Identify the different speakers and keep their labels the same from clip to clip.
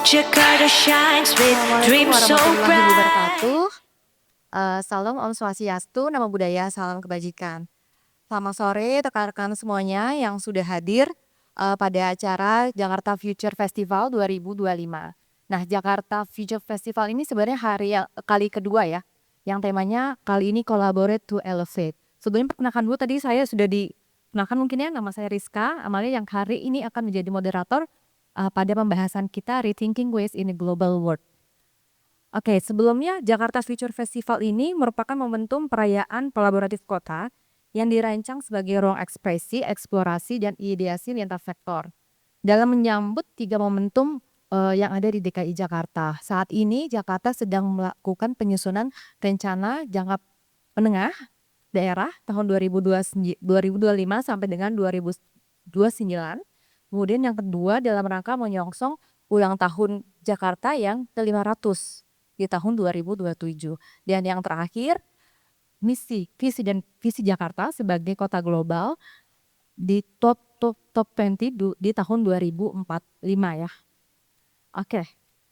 Speaker 1: Jakarta shines with
Speaker 2: Assalamualaikum
Speaker 1: dreams so
Speaker 2: warahmatullahi
Speaker 1: bright.
Speaker 2: wabarakatuh. Salam Om Swastiastu, nama budaya, salam kebajikan. Selamat sore rekan-rekan semuanya yang sudah hadir pada acara Jakarta Future Festival 2025. Nah, Jakarta Future Festival ini sebenarnya kali kedua ya, yang temanya kali ini Collaborate to Elevate. Sebelumnya perkenalkan dulu, tadi saya sudah dikenalkan mungkin ya, nama saya Rizka Amalia yang hari ini akan menjadi moderator pada pembahasan kita Rethinking Waste in a Global World. Oke, sebelumnya Jakarta Future Festival ini merupakan momentum perayaan kolaboratif kota yang dirancang sebagai ruang ekspresi, eksplorasi, dan ideasi lintas sektor. Dalam menyambut 3 momentum yang ada di DKI Jakarta. Saat ini Jakarta sedang melakukan penyusunan rencana jangka menengah daerah tahun 2025 sampai dengan 2029. Kemudian yang kedua dalam rangka menyongsong ulang tahun Jakarta yang ke-500 di tahun 2027. Dan yang terakhir, visi dan visi Jakarta sebagai kota global di top 20 di tahun 2045 ya. Oke.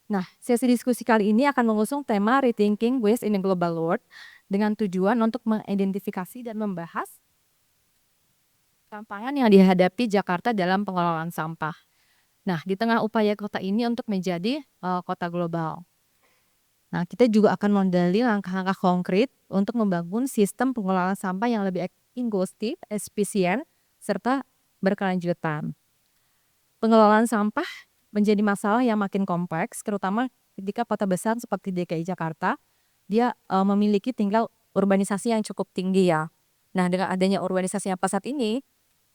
Speaker 2: Nah, sesi diskusi kali ini akan mengusung tema Rethinking Waste in a Global World dengan tujuan untuk mengidentifikasi dan membahas tantangan yang dihadapi Jakarta dalam pengelolaan sampah. Nah, di tengah upaya kota ini untuk menjadi kota global. Nah, kita juga akan menggali langkah-langkah konkret untuk membangun sistem pengelolaan sampah yang lebih inklusif, efisien, serta berkelanjutan. Pengelolaan sampah menjadi masalah yang makin kompleks, terutama ketika kota besar seperti DKI Jakarta, dia memiliki tingkat urbanisasi yang cukup tinggi ya. Nah, dengan adanya urbanisasi yang pesat ini,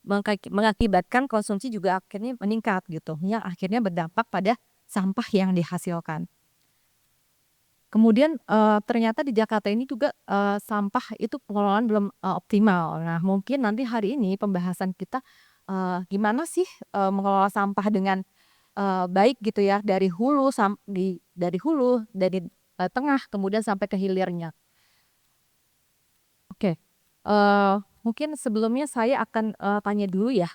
Speaker 2: mengakibatkan konsumsi juga akhirnya meningkat gitu, yang akhirnya berdampak pada sampah yang dihasilkan. Kemudian ternyata di Jakarta ini juga sampah itu pengelolaan belum optimal. Nah, mungkin nanti hari ini pembahasan kita gimana sih mengelola sampah dengan baik gitu ya, dari hulu dari tengah kemudian sampai ke hilirnya. Oke, mungkin sebelumnya saya akan tanya dulu ya,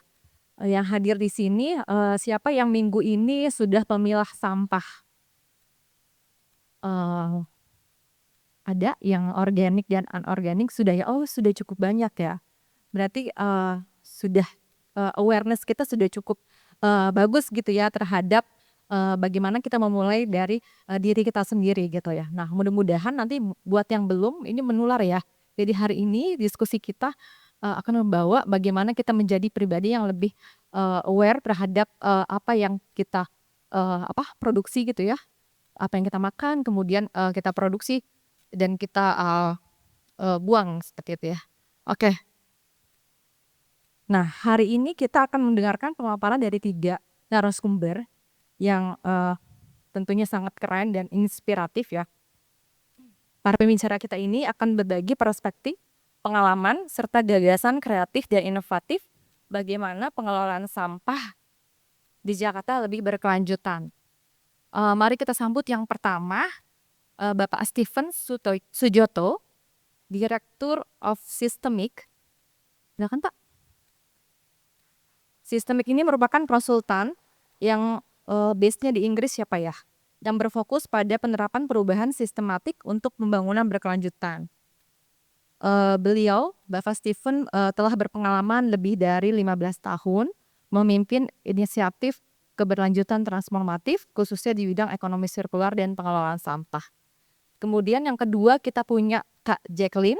Speaker 2: yang hadir di sini siapa yang minggu ini sudah memilah sampah? Ada yang organik dan anorganik sudah ya? Oh, sudah cukup banyak ya. Berarti sudah awareness kita sudah cukup bagus gitu ya terhadap bagaimana kita memulai dari diri kita sendiri gitu ya. Nah, mudah-mudahan nanti buat yang belum ini menular ya. Jadi hari ini diskusi kita akan membawa bagaimana kita menjadi pribadi yang lebih aware terhadap apa yang kita produksi gitu ya. Apa yang kita makan kemudian kita produksi dan kita buang seperti itu ya. Oke. Nah, hari ini kita akan mendengarkan pemaparan dari 3 narasumber yang tentunya sangat keren dan inspiratif ya. Para pembicara kita ini akan berbagi perspektif, pengalaman, serta gagasan kreatif dan inovatif bagaimana pengelolaan sampah di Jakarta lebih berkelanjutan. Mari kita sambut yang pertama, Bapak Steven Sujoto, Director of Systemic. Silakan Pak. Systemic ini merupakan konsultan yang base-nya di Inggris ya Pak ya, yang berfokus pada penerapan perubahan sistematik untuk pembangunan berkelanjutan. Beliau, Bapak Steven, telah berpengalaman lebih dari 15 tahun memimpin inisiatif keberlanjutan transformatif khususnya di bidang ekonomi sirkular dan pengelolaan sampah. Kemudian yang kedua kita punya Kak Jacqueline.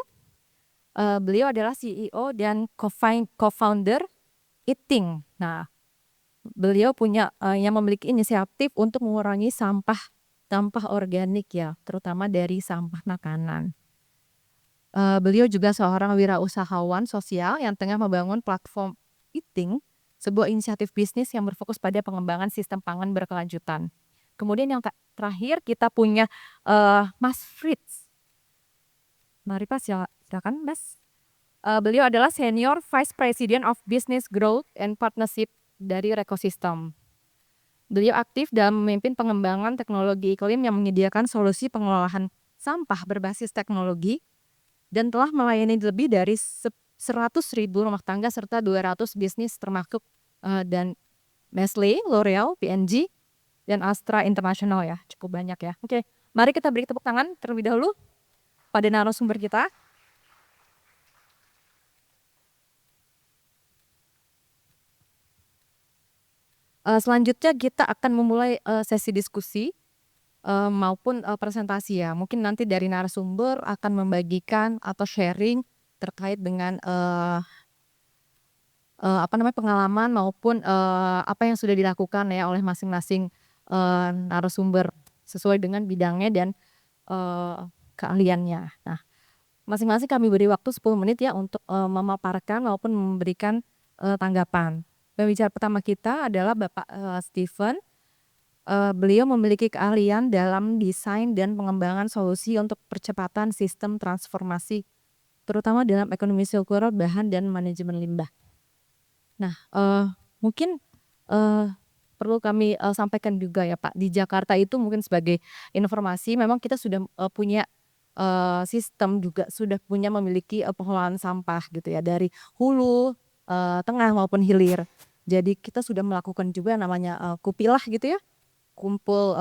Speaker 2: Beliau adalah CEO dan co-founder Eating. Nah, beliau punya yang memiliki inisiatif untuk mengurangi sampah organik ya, terutama dari sampah makanan. Beliau juga seorang wirausahawan sosial yang tengah membangun platform Eating, sebuah inisiatif bisnis yang berfokus pada pengembangan sistem pangan berkelanjutan. Kemudian yang terakhir kita punya Mas Fritz. Mari Pak, silakan Mas. Beliau adalah Senior Vice President of Business Growth and Partnership dari Recosystem. Beliau aktif dalam memimpin pengembangan teknologi iklim yang menyediakan solusi pengelolaan sampah berbasis teknologi dan telah melayani lebih dari 100.000 rumah tangga serta 200 bisnis termasuk dan Nestle, L'Oreal, P&G, dan Astra International ya, cukup banyak ya. Oke, mari kita beri tepuk tangan terlebih dahulu pada narasumber kita. Selanjutnya kita akan memulai sesi diskusi maupun presentasi ya. Mungkin nanti dari narasumber akan membagikan atau sharing terkait dengan pengalaman maupun apa yang sudah dilakukan ya oleh masing-masing narasumber sesuai dengan bidangnya dan keahliannya. Nah, masing-masing kami beri waktu 10 menit ya untuk memaparkan maupun memberikan tanggapan. Pembicara pertama kita adalah Bapak Steven. Beliau memiliki keahlian dalam desain dan pengembangan solusi untuk percepatan sistem transformasi, terutama dalam ekonomi sirkular, bahan, dan manajemen limbah. Nah, mungkin perlu kami sampaikan juga ya Pak, di Jakarta itu mungkin sebagai informasi memang kita sudah punya sistem juga sudah punya memiliki pengelolaan sampah gitu ya dari hulu, tengah maupun hilir. Jadi kita sudah melakukan juga namanya kupilah gitu ya, kumpul,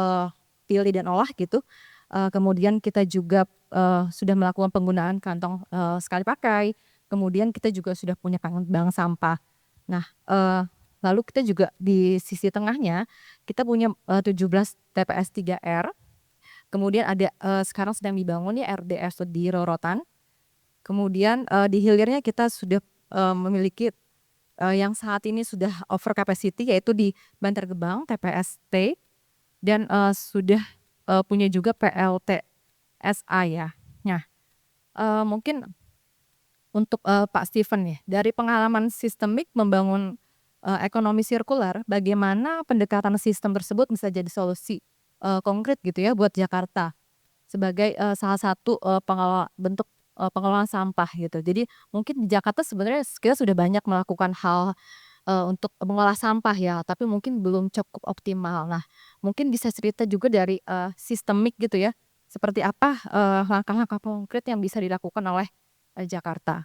Speaker 2: pilih dan olah gitu. Kemudian kita juga sudah melakukan penggunaan kantong sekali pakai, kemudian kita juga sudah punya bank sampah. Nah, lalu kita juga di sisi tengahnya kita punya 17 TPS 3R, kemudian ada sekarang sedang dibangun ya RDS di Rorotan. Kemudian di hilirnya kita sudah memiliki yang saat ini sudah over capacity yaitu di Bantar Gebang TPS-T dan sudah punya juga PLTSA ya. Nah, mungkin untuk Pak Steven nih, dari pengalaman sistemik membangun ekonomi sirkular, bagaimana pendekatan sistem tersebut bisa jadi solusi konkret gitu ya buat Jakarta sebagai salah satu bentuk pengelolaan sampah gitu. Jadi mungkin di Jakarta sebenarnya kita sudah banyak melakukan hal untuk mengolah sampah ya, tapi mungkin belum cukup optimal. Nah, mungkin bisa cerita juga dari sistemik gitu ya, seperti apa langkah-langkah konkret yang bisa dilakukan oleh Jakarta.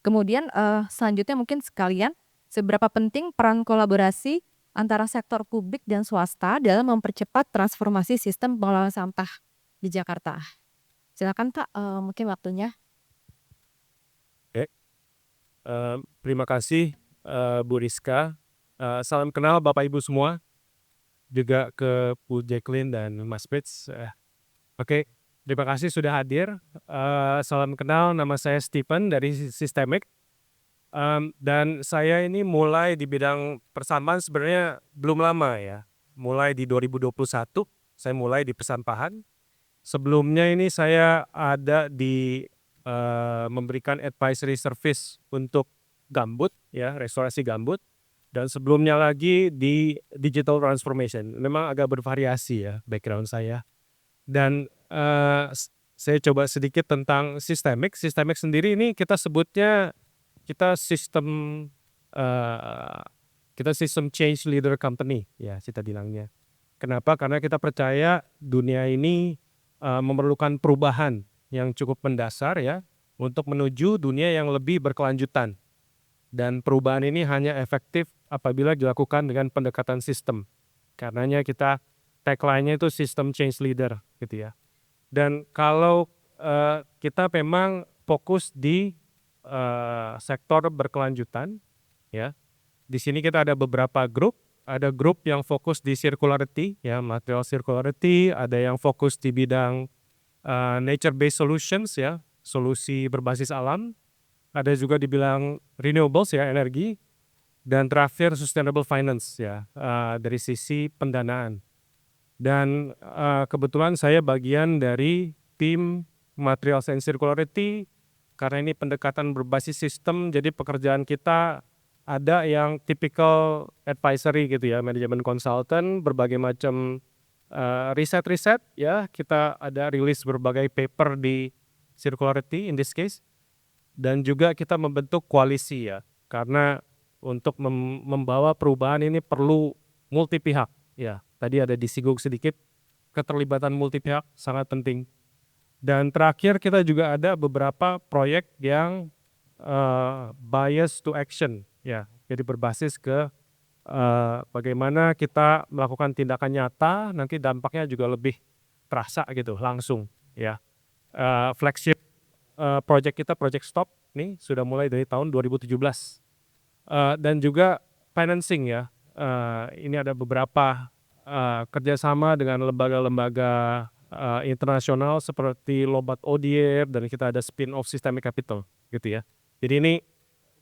Speaker 2: Kemudian selanjutnya mungkin sekalian, seberapa penting peran kolaborasi antara sektor publik dan swasta dalam mempercepat transformasi sistem pengelolaan sampah di Jakarta. Silakan Pak, mungkin waktunya.
Speaker 3: Oke, terima kasih Bu Rizka. Salam kenal Bapak Ibu semua, juga ke Bu Jacqueline dan Mas Fritz. Oke, terima kasih sudah hadir. Salam kenal, nama saya Stephen dari Systemic. Dan saya ini mulai di bidang persampahan sebenarnya belum lama ya. Mulai di 2021, saya mulai di persampahan. Sebelumnya ini saya ada di memberikan advisory service untuk gambut ya, restorasi gambut, dan sebelumnya lagi di digital transformation. Memang agak bervariasi ya background saya. Dan saya coba sedikit tentang Systemic. Systemic sendiri ini kita sebutnya kita sistem change leader company ya kita bilangnya. Kenapa? Karena kita percaya dunia ini memerlukan perubahan yang cukup mendasar ya untuk menuju dunia yang lebih berkelanjutan. Dan perubahan ini hanya efektif apabila dilakukan dengan pendekatan sistem. Karenanya kita tagline-nya itu system change leader gitu ya. Dan kalau kita memang fokus di sektor berkelanjutan ya. Di sini kita ada beberapa grup. Ada grup yang fokus di circularity ya, material circularity, ada yang fokus di bidang nature based solutions ya, solusi berbasis alam. Ada juga dibilang renewables ya, energi, dan terakhir sustainable finance ya, dari sisi pendanaan. Dan kebetulan saya bagian dari tim materials and circularity karena ini pendekatan berbasis sistem, jadi pekerjaan kita ada yang typical advisory gitu ya, manajemen consultant, berbagai macam riset-riset ya, kita ada rilis berbagai paper di circularity in this case, dan juga kita membentuk koalisi ya, karena untuk membawa perubahan ini perlu multi pihak ya. Tadi ada disinggung sedikit, keterlibatan multi pihak sangat penting. Dan terakhir kita juga ada beberapa proyek yang bias to action ya, jadi berbasis ke bagaimana kita melakukan tindakan nyata, nanti dampaknya juga lebih terasa gitu langsung ya. Flagship project kita Project Stop nih sudah mulai dari tahun 2017. Dan juga financing ya, ini ada beberapa kerjasama dengan lembaga-lembaga internasional seperti Lombard Odier, dan kita ada spin-off Systemic Capital gitu ya. Jadi ini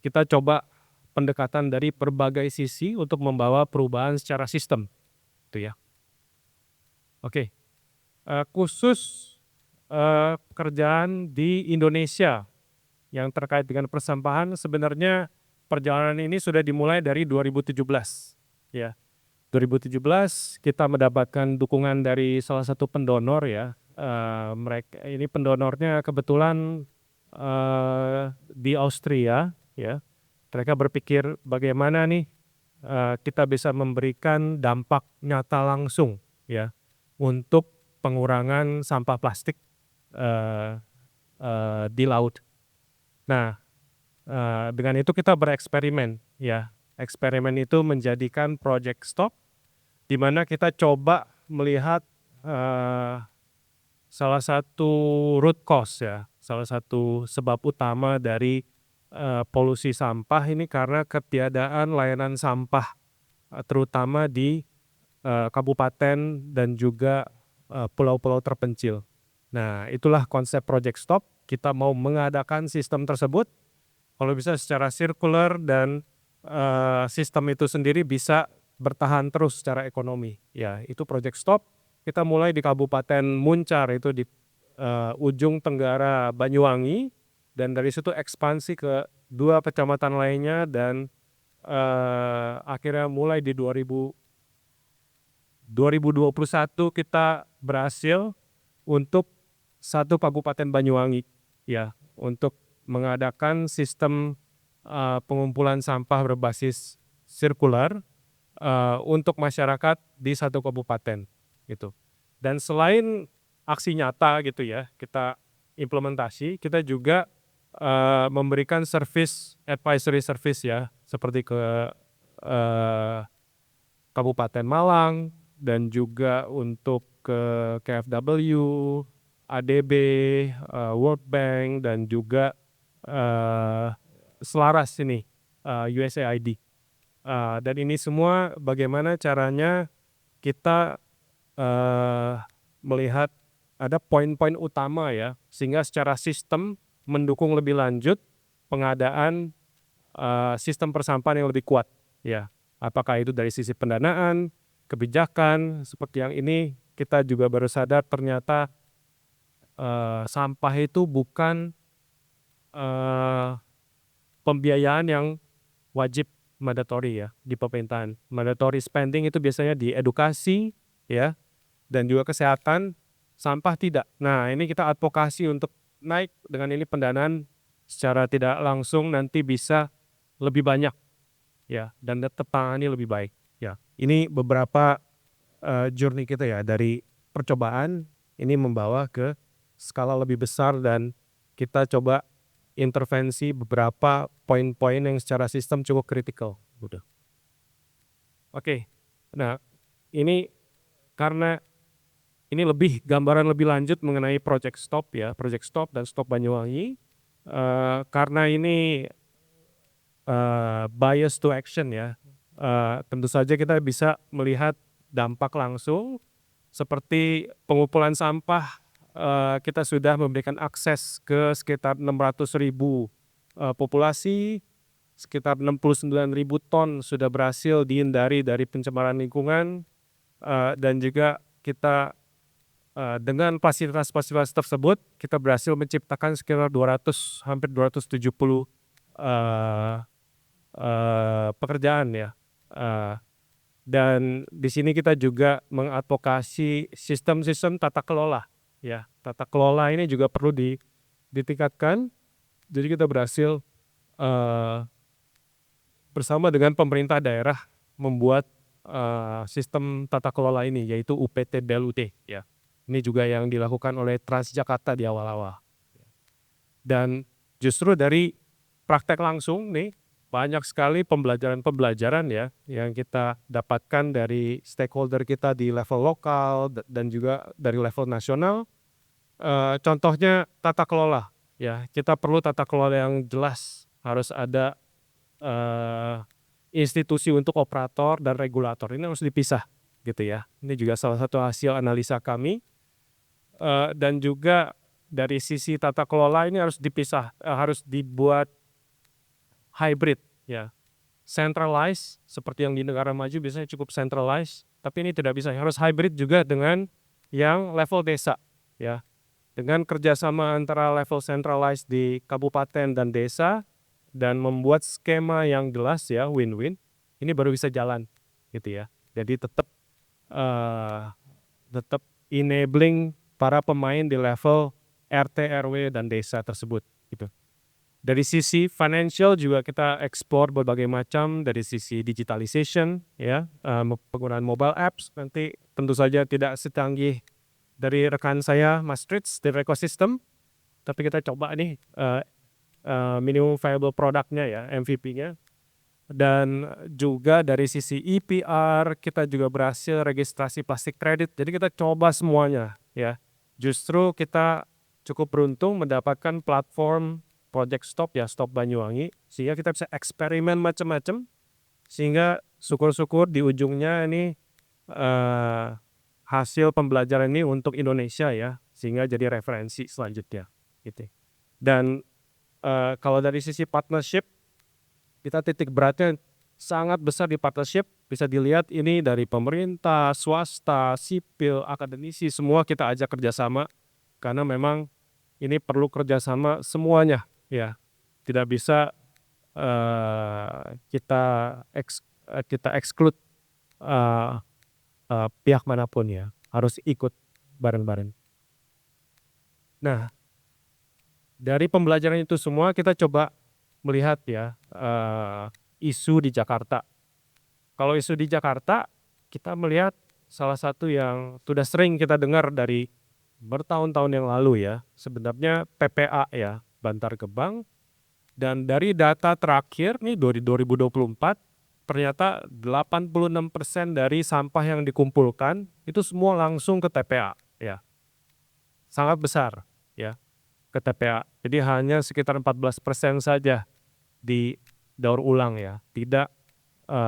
Speaker 3: kita coba pendekatan dari berbagai sisi untuk membawa perubahan secara sistem gitu ya. Oke, khusus kerjaan di Indonesia yang terkait dengan persampahan, sebenarnya perjalanan ini sudah dimulai dari 2017 ya. 2017 kita mendapatkan dukungan dari salah satu pendonor ya. Mereka ini pendonornya kebetulan di Austria ya. Mereka berpikir bagaimana nih kita bisa memberikan dampak nyata langsung ya untuk pengurangan sampah plastik di laut. Nah, dengan itu kita bereksperimen ya. Eksperimen itu menjadikan Project Stop, di mana kita coba melihat salah satu root cause ya, salah satu sebab utama dari polusi sampah ini karena ketiadaan layanan sampah, terutama di kabupaten dan juga pulau-pulau terpencil. Nah, itulah konsep Project Stop. Kita mau mengadakan sistem tersebut, kalau bisa secara sirkular, dan sistem itu sendiri bisa bertahan terus secara ekonomi. Ya, itu Project Stop. Kita mulai di Kabupaten Muncar, itu di ujung tenggara Banyuwangi, dan dari situ ekspansi ke 2 kecamatan lainnya, dan akhirnya mulai di 2021 kita berhasil untuk 1 Kabupaten Banyuwangi ya, untuk mengadakan sistem pengumpulan sampah berbasis sirkular untuk masyarakat di 1 kabupaten gitu. Dan selain aksi nyata gitu ya, kita implementasi, kita juga memberikan advisory service ya, seperti ke Kabupaten Malang, dan juga untuk ke KfW, ADB, World Bank, dan juga Selaras ini, USAID. Dan ini semua bagaimana caranya kita melihat ada poin-poin utama ya, sehingga secara sistem mendukung lebih lanjut pengadaan sistem persampahan yang lebih kuat ya. Apakah itu dari sisi pendanaan, kebijakan, seperti yang ini kita juga baru sadar ternyata sampah itu bukan pembiayaan yang wajib mandatory ya di pemerintahan. Mandatory spending itu biasanya di edukasi ya, dan juga kesehatan. Sampah tidak. Nah, ini kita advokasi untuk naik dengan ini pendanaan secara tidak langsung nanti bisa lebih banyak ya, dan tertangani lebih baik ya. Ini beberapa journey kita ya, dari percobaan ini membawa ke skala lebih besar, dan kita coba intervensi beberapa poin-poin yang secara sistem cukup kritikal gitu. Oke. Nah, ini karena ini lebih gambaran lebih lanjut mengenai Project Stop ya, Project Stop dan Stop Banyuwangi. Karena ini bias to action ya, tentu saja kita bisa melihat dampak langsung seperti pengumpulan sampah. Kita sudah memberikan akses ke sekitar 600.000 populasi, sekitar 69.000 ton sudah berhasil dihindari dari pencemaran lingkungan, dan juga kita dengan fasilitas-fasilitas tersebut kita berhasil menciptakan sekitar 200, hampir 270 pekerjaan ya. Dan di sini kita juga mengadvokasi sistem-sistem tata kelola ya. Tata kelola ini juga perlu ditingkatkan. Jadi kita berhasil bersama dengan pemerintah daerah membuat sistem tata kelola ini, yaitu UPT BLUT ya. Ini juga yang dilakukan oleh Transjakarta di awal-awal. Dan justru dari praktek langsung nih, banyak sekali pembelajaran-pembelajaran ya yang kita dapatkan dari stakeholder kita di level lokal dan juga dari level nasional. Contohnya tata kelola ya, kita perlu tata kelola yang jelas, harus ada institusi untuk operator dan regulator, ini harus dipisah gitu ya. Ini juga salah satu hasil analisa kami, dan juga dari sisi tata kelola ini harus dipisah, harus dibuat hybrid ya. Centralized seperti yang di negara maju biasanya cukup centralized, tapi ini tidak bisa, harus hybrid juga dengan yang level desa ya. Dengan kerjasama antara level centralized di kabupaten dan desa dan membuat skema yang jelas ya, win-win, ini baru bisa jalan gitu ya. Jadi tetap enabling para pemain di level RT, RW dan desa tersebut gitu. Dari sisi financial juga kita explore berbagai macam, dari sisi digitalization ya, penggunaan mobile apps nanti tentu saja tidak secanggih dari rekan saya Mas Trits dari ekosistem, tapi kita coba nih minimum viable product-nya ya, MVP-nya. Dan juga dari sisi EPR kita juga berhasil registrasi plastik kredit, jadi kita coba semuanya ya. Justru kita cukup beruntung mendapatkan platform Project Stop ya, Stop Banyuwangi, sehingga kita bisa eksperimen macam-macam, sehingga syukur-syukur di ujungnya ini hasil pembelajaran ini untuk Indonesia ya, sehingga jadi referensi selanjutnya gitu. Dan kalau dari sisi partnership, kita titik beratnya sangat besar di partnership, bisa dilihat ini dari pemerintah, swasta, sipil, akademisi, semua kita ajak kerjasama, karena memang ini perlu kerjasama semuanya ya. Tidak bisa kita exclude pihak manapun ya, harus ikut bareng-bareng. Nah, dari pembelajaran itu semua kita coba melihat ya isu di Jakarta. Kalau isu di Jakarta, kita melihat salah satu yang sudah sering kita dengar dari bertahun-tahun yang lalu ya, sebenarnya PPA ya, Bantar Gebang. Dan dari data terakhir nih 2024, ternyata 86% dari sampah yang dikumpulkan itu semua langsung ke TPA ya. Sangat besar ya ke TPA. Jadi hanya sekitar 14% saja didaur ulang ya, tidak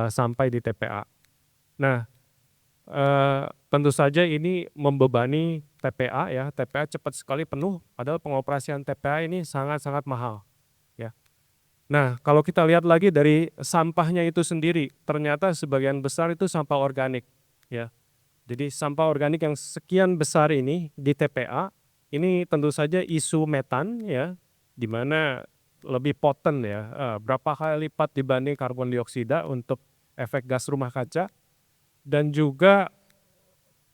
Speaker 3: sampai di TPA. Nah, tentu saja ini membebani TPA ya, TPA cepat sekali penuh, padahal pengoperasian TPA ini sangat-sangat mahal ya. Nah, kalau kita lihat lagi dari sampahnya itu sendiri, ternyata sebagian besar itu sampah organik ya. Jadi sampah organik yang sekian besar ini di TPA, ini tentu saja isu metan ya, di mana lebih potent ya, berapa kali lipat dibanding karbon dioksida untuk efek gas rumah kaca, dan juga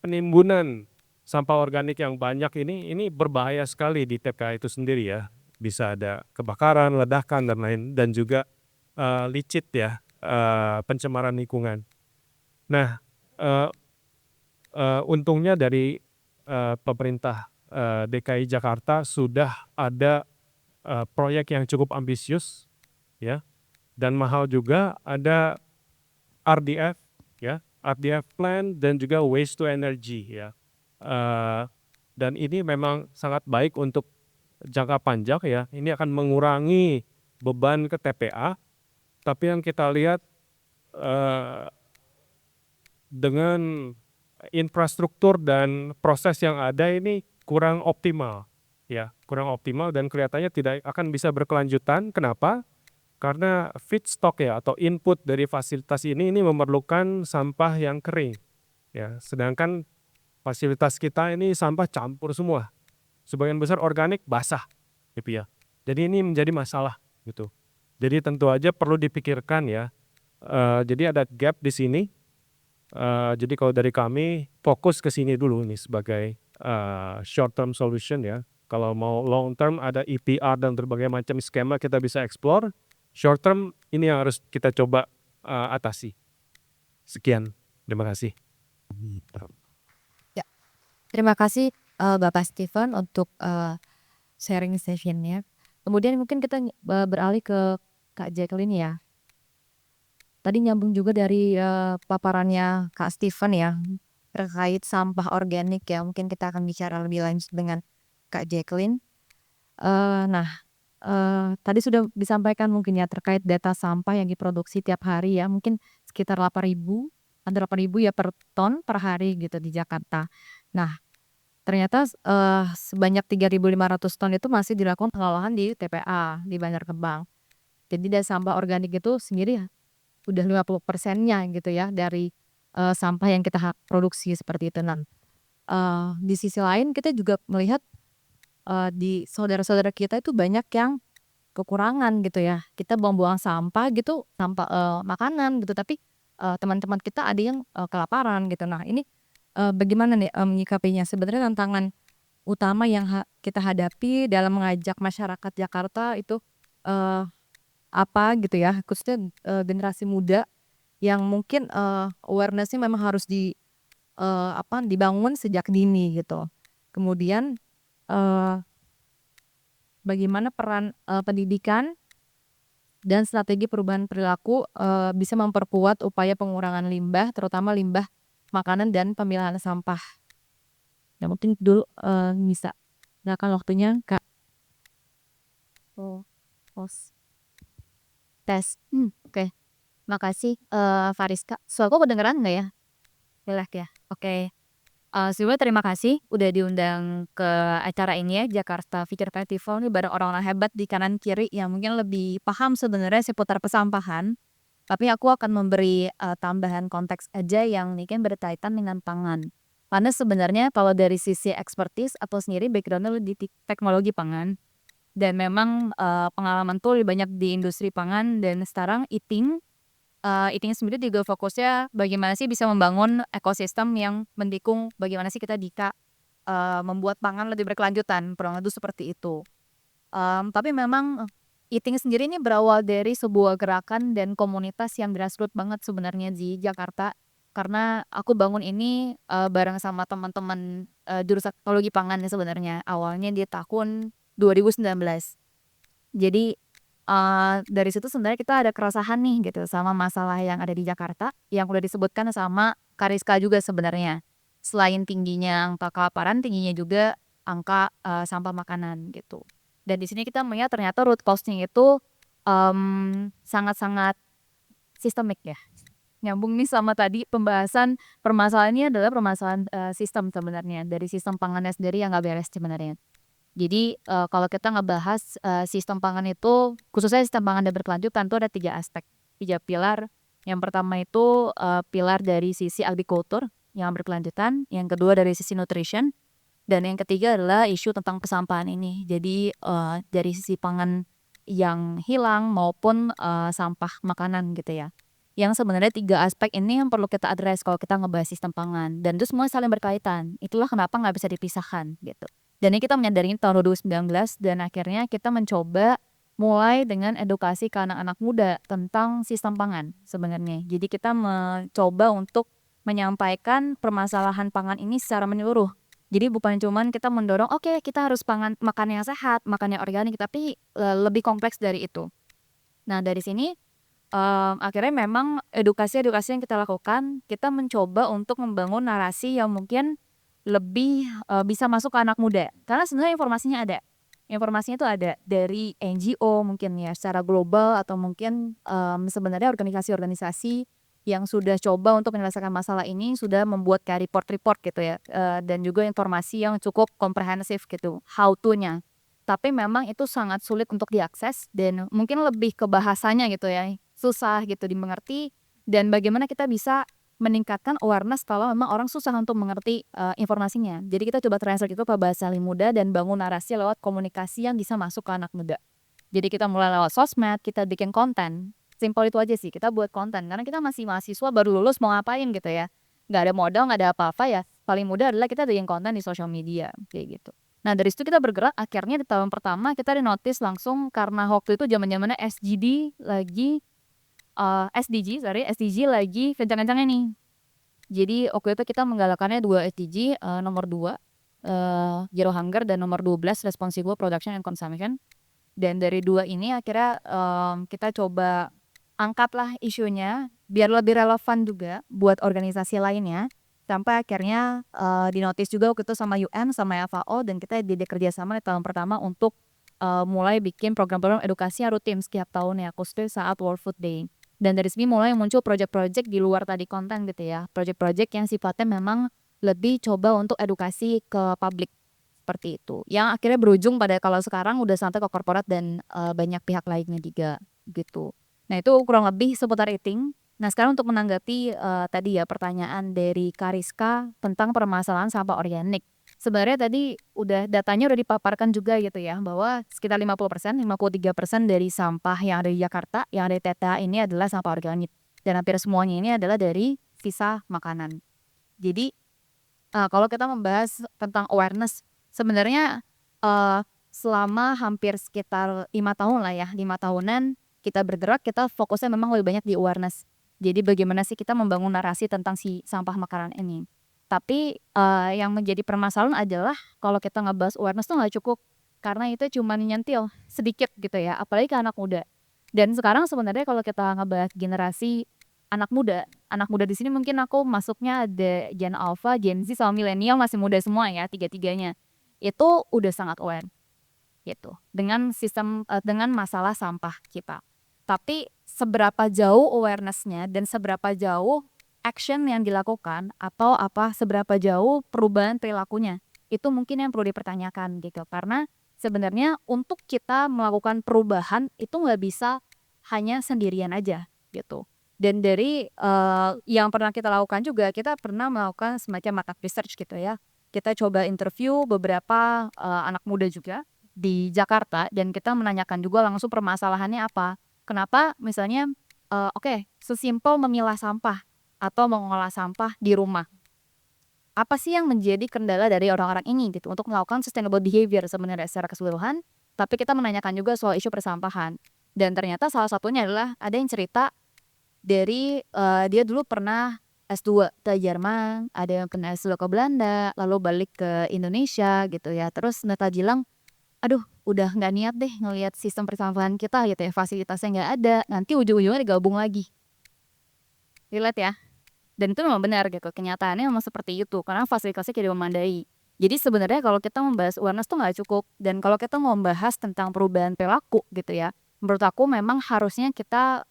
Speaker 3: penimbunan sampah organik yang banyak ini berbahaya sekali di TPA itu sendiri ya. Bisa ada kebakaran, ledakan dan lain, dan juga licit ya, pencemaran lingkungan. Nah, untungnya dari pemerintah DKI Jakarta sudah ada proyek yang cukup ambisius ya, dan mahal juga, ada RDF ya, RDF plan dan juga waste to energy ya. Dan ini memang sangat baik untuk jangka panjang ya, ini akan mengurangi beban ke TPA, tapi yang kita lihat dengan infrastruktur dan proses yang ada ini kurang optimal ya, kurang optimal dan kelihatannya tidak akan bisa berkelanjutan. Kenapa? Karena feedstock ya atau input dari fasilitas ini memerlukan sampah yang kering ya, sedangkan fasilitas kita ini sampah campur semua, sebagian besar organik basah gitu ya. Jadi ini menjadi masalah gitu. Jadi tentu aja perlu dipikirkan ya. Jadi ada gap di sini. Jadi kalau dari kami fokus ke sini dulu nih sebagai short term solution ya. Kalau mau long term ada EPR dan berbagai macam skema kita bisa explore. Short term ini yang harus kita coba atasi. Sekian, terima kasih.
Speaker 2: Ya, terima kasih Bapak Steven untuk sharing sessionnya. Kemudian mungkin kita beralih ke Kak Jacqueline ya. tadi nyambung juga dari, paparannya Kak Steven ya, terkait sampah organik ya, mungkin kita akan bicara lebih lanjut dengan Kak Jacqueline. Nah, tadi sudah disampaikan mungkin ya terkait data sampah yang diproduksi tiap hari ya, mungkin sekitar 8.000, ada 8.000 ya per ton per hari gitu di Jakarta. Nah, ternyata, sebanyak 3.500 ton itu masih dilakukan pengolahan di TPA, di Banjar Kembang. Jadi dari sampah organik itu sendiri ya udah 50%-nya gitu ya dari, sampah yang kita produksi seperti itu. Nah, di sisi lain kita juga melihat, di saudara-saudara kita itu banyak yang kekurangan gitu ya. Kita buang-buang sampah gitu, sampah, makanan gitu, tapi, teman-teman kita ada yang, kelaparan gitu. Nah ini, bagaimana nih, menyikapinya? Sebenarnya tantangan utama yang kita hadapi dalam mengajak masyarakat Jakarta itu, eee, apa gitu ya, khususnya, generasi muda yang mungkin, awareness-nya memang harus dibangun sejak dini gitu. Kemudian, eee, bagaimana peran, pendidikan dan strategi perubahan perilaku, bisa memperkuat upaya pengurangan limbah, terutama limbah makanan dan pemilahan sampah. Nah mungkin dulu, bisa. Silakan waktunya Kak.
Speaker 4: Oh, pos. Tes. Oke. Makasih, Fariska. Suaraku kedengeran nggak ya? Jelek ya? Oke. Sebelumnya terima kasih udah diundang ke acara ini ya, Jakarta Future Festival nih bareng orang-orang hebat di kanan kiri yang mungkin lebih paham sebenarnya seputar pesampahan. Tapi aku akan memberi, tambahan konteks aja yang mungkin berkaitan dengan pangan. Karena sebenarnya kalau dari sisi expertise aku sendiri background-nya di teknologi pangan. Dan memang, pengalaman tuh lebih banyak di industri pangan dan sekarang Eating sendiri juga fokusnya bagaimana sih bisa membangun ekosistem yang mendukung bagaimana sih kita bisa, membuat pangan lebih berkelanjutan, kurang lebih seperti itu. Tapi memang Eating sendiri ini berawal dari sebuah gerakan dan komunitas yang grassroots banget sebenarnya di Jakarta. Karena aku bangun ini, bareng sama teman-teman, jurusan teknologi pangan ya sebenarnya, awalnya di tahun 2019. Jadi, dari situ sebenarnya kita ada keresahan nih gitu sama masalah yang ada di Jakarta, yang udah disebutkan sama Kariska juga sebenarnya. Selain tingginya angka kelaparan, tingginya juga angka, sampah makanan gitu. Dan di sini kita melihat ternyata root cause-nya itu, sangat-sangat sistemik ya. Nyambung nih sama tadi pembahasan permasalahannya adalah permasalahan, sistem sebenarnya, dari sistem pangannya sendiri yang nggak beres sebenarnya. Jadi, kalau kita ngebahas, sistem pangan itu, khususnya sistem pangan dan berkelanjutan tuh ada 3 aspek, 3 pilar. Yang pertama itu, pilar dari sisi agrikultur yang berkelanjutan, yang kedua dari sisi nutrition, dan yang ketiga adalah isu tentang kesampahan ini. Jadi, dari sisi pangan yang hilang maupun, sampah makanan gitu ya. Yang sebenarnya 3 aspek ini yang perlu kita address kalau kita ngebahas sistem pangan, dan itu semua saling berkaitan. Itulah kenapa nggak bisa dipisahkan gitu. Dan ini kita menyadari tahun 2019 dan akhirnya kita mencoba mulai dengan edukasi ke anak-anak muda tentang sistem pangan sebenarnya. Jadi kita mencoba untuk menyampaikan permasalahan pangan ini secara menyeluruh. Jadi bukan cuman kita mendorong, oke kita harus makan yang sehat, makan yang organik, tapi lebih kompleks dari itu. Nah dari sini akhirnya memang edukasi-edukasi yang kita lakukan, kita mencoba untuk membangun narasi yang mungkin lebih, bisa masuk ke anak muda. Karena sebenarnya informasinya itu ada dari NGO mungkin ya secara global atau mungkin, sebenarnya organisasi-organisasi yang sudah coba untuk menyelesaikan masalah ini sudah membuat kayak report-report gitu ya, dan juga informasi yang cukup komprehensif gitu, how to-nya. Tapi memang itu sangat sulit untuk diakses dan mungkin lebih ke bahasanya gitu ya, susah gitu dimengerti, dan bagaimana kita bisa meningkatkan awareness kalau memang orang susah untuk mengerti, informasinya. Jadi kita coba translate itu ke bahasa yang mudah dan bangun narasi lewat komunikasi yang bisa masuk ke anak muda. Jadi kita mulai lewat sosmed, kita bikin konten, simpel itu aja sih, kita buat konten karena kita masih mahasiswa baru lulus mau ngapain gitu ya, nggak ada modal, nggak ada apa-apa ya, paling mudah adalah kita bikin konten di sosial media, kayak gitu. Nah dari situ kita bergerak, akhirnya di tahun pertama kita di-notice langsung karena waktu itu zaman-zamannya SDG lagi kencang-kencangnya nih. Jadi waktu itu kita menggalakkannya 2 SDG, nomor 2, Zero Hunger, dan nomor 12 Responsible Production and Consumption. Dan dari 2 ini akhirnya, kita coba angkatlah isunya biar lebih relevan juga buat organisasi lainnya. Sampai akhirnya dinotis juga waktu itu sama UN sama FAO, dan kita diajak kerjasama di tahun pertama untuk mulai bikin program-program edukasi yang rutin setiap tahun ya, khususnya saat World Food Day. Dan dari sini mulai muncul project-project di luar tadi konten gitu ya, project-project yang sifatnya memang lebih coba untuk edukasi ke publik seperti itu. Yang akhirnya berujung pada kalau sekarang udah sampai ke korporat dan banyak pihak lainnya juga gitu. Nah itu kurang lebih seputar eating. Nah sekarang untuk menanggapi tadi ya pertanyaan dari Kariska tentang permasalahan sampah organik. Sebenarnya tadi datanya udah dipaparkan juga gitu ya, bahwa sekitar 50%, 53% dari sampah yang ada di Jakarta, yang ada di TTA ini adalah sampah organik. Dan hampir semuanya ini adalah dari sisa makanan. Jadi kalau kita membahas tentang awareness, sebenarnya selama hampir sekitar 5 tahun lah ya, 5 tahunan kita bergerak, kita fokusnya memang lebih banyak di awareness. Jadi bagaimana sih kita membangun narasi tentang si sampah makanan ini. Tapi yang menjadi permasalahan adalah kalau kita ngebahas awareness tuh nggak cukup, karena itu cuma nyentil sedikit gitu ya, apalagi ke anak muda. Dan sekarang sebenarnya kalau kita ngebahas generasi anak muda di sini mungkin aku masuknya ada Gen Alpha, Gen Z sama milenial, masih muda semua ya, tiga-tiganya. Itu udah sangat aware gitu dengan dengan masalah sampah kita. Tapi seberapa jauh awareness-nya dan seberapa jauh action yang dilakukan atau seberapa jauh perubahan perilakunya, itu mungkin yang perlu dipertanyakan gitu. Karena sebenarnya untuk kita melakukan perubahan itu nggak bisa hanya sendirian aja gitu. Dan dari yang pernah kita lakukan juga, kita pernah melakukan semacam market research gitu ya. Kita coba interview beberapa anak muda juga di Jakarta, dan kita menanyakan juga langsung permasalahannya apa. Kenapa misalnya sesimpel memilah sampah atau mengolah sampah di rumah. Apa sih yang menjadi kendala dari orang-orang ini gitu untuk melakukan sustainable behavior sebenarnya secara keseluruhan, tapi kita menanyakan juga soal isu persampahan. Dan ternyata salah satunya adalah ada yang cerita dari dia dulu pernah S2 ke Jerman, ada yang pernah S2 ke Belanda, lalu balik ke Indonesia gitu ya. Terus mereka bilang, aduh udah nggak niat deh ngelihat sistem persampahan kita gitu ya, fasilitasnya nggak ada, nanti ujung-ujungnya digabung lagi. Relate ya? Dan itu memang benar gitu, kenyataannya memang seperti itu, karena fasilitasnya tidak memadai. Jadi sebenarnya kalau kita membahas awareness tuh nggak cukup, dan kalau kita mau membahas tentang perubahan perilaku gitu ya, menurut aku memang harusnya kita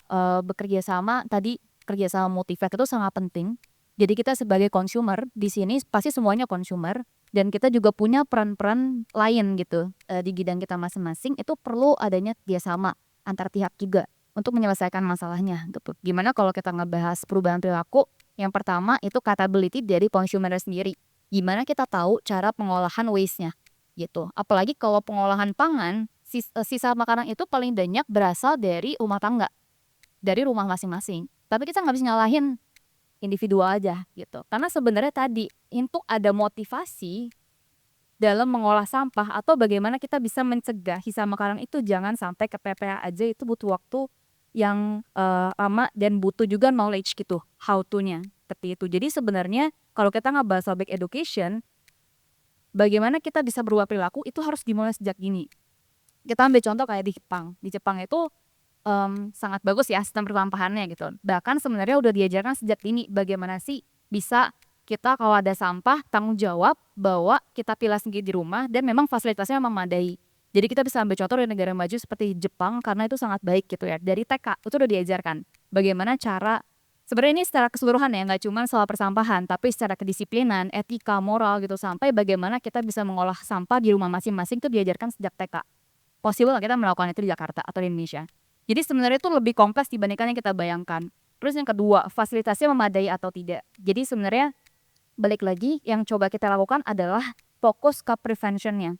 Speaker 4: bekerja sama, tadi kerjasama multi-pihak itu sangat penting. Jadi kita sebagai consumer di sini pasti semuanya consumer, dan kita juga punya peran-peran lain gitu di bidang kita masing-masing, itu perlu adanya kerjasama antar pihak juga untuk menyelesaikan masalahnya gitu. Gimana kalau kita ngebahas perubahan perilaku? Yang pertama itu accountability dari consumer sendiri. Gimana kita tahu cara pengolahan waste-nya gitu. Apalagi kalau pengolahan pangan, sisa makanan itu paling banyak berasal dari rumah tangga, dari rumah masing-masing. Tapi kita nggak bisa nyalahin individual aja gitu. Karena sebenarnya tadi untuk ada motivasi dalam mengolah sampah atau bagaimana kita bisa mencegah sisa makanan itu jangan sampai ke TPA aja, itu butuh waktu yang lama dan butuh juga knowledge gitu, how to-nya seperti itu. Jadi sebenarnya kalau kita ngebahas public education, bagaimana kita bisa berubah perilaku itu harus dimulai sejak dini. Kita ambil contoh kayak di Jepang. Di Jepang itu sangat bagus ya sistem persampahannya gitu. Bahkan sebenarnya udah diajarkan sejak dini bagaimana sih bisa kita kalau ada sampah tanggung jawab bawa, kita pilah sendiri di rumah, dan memang fasilitasnya memadai. Jadi kita bisa ambil contoh dari negara maju seperti Jepang, karena itu sangat baik gitu ya. Dari TK itu udah diajarkan bagaimana cara, sebenarnya ini secara keseluruhan ya, nggak cuma soal persampahan, tapi secara kedisiplinan, etika, moral gitu, sampai bagaimana kita bisa mengolah sampah di rumah masing-masing itu diajarkan sejak TK. Possible kita melakukan itu di Jakarta atau di Indonesia. Jadi sebenarnya itu lebih kompleks dibandingkan yang kita bayangkan. Terus yang kedua, fasilitasnya memadai atau tidak. Jadi sebenarnya balik lagi yang coba kita lakukan adalah fokus ke prevention-nya.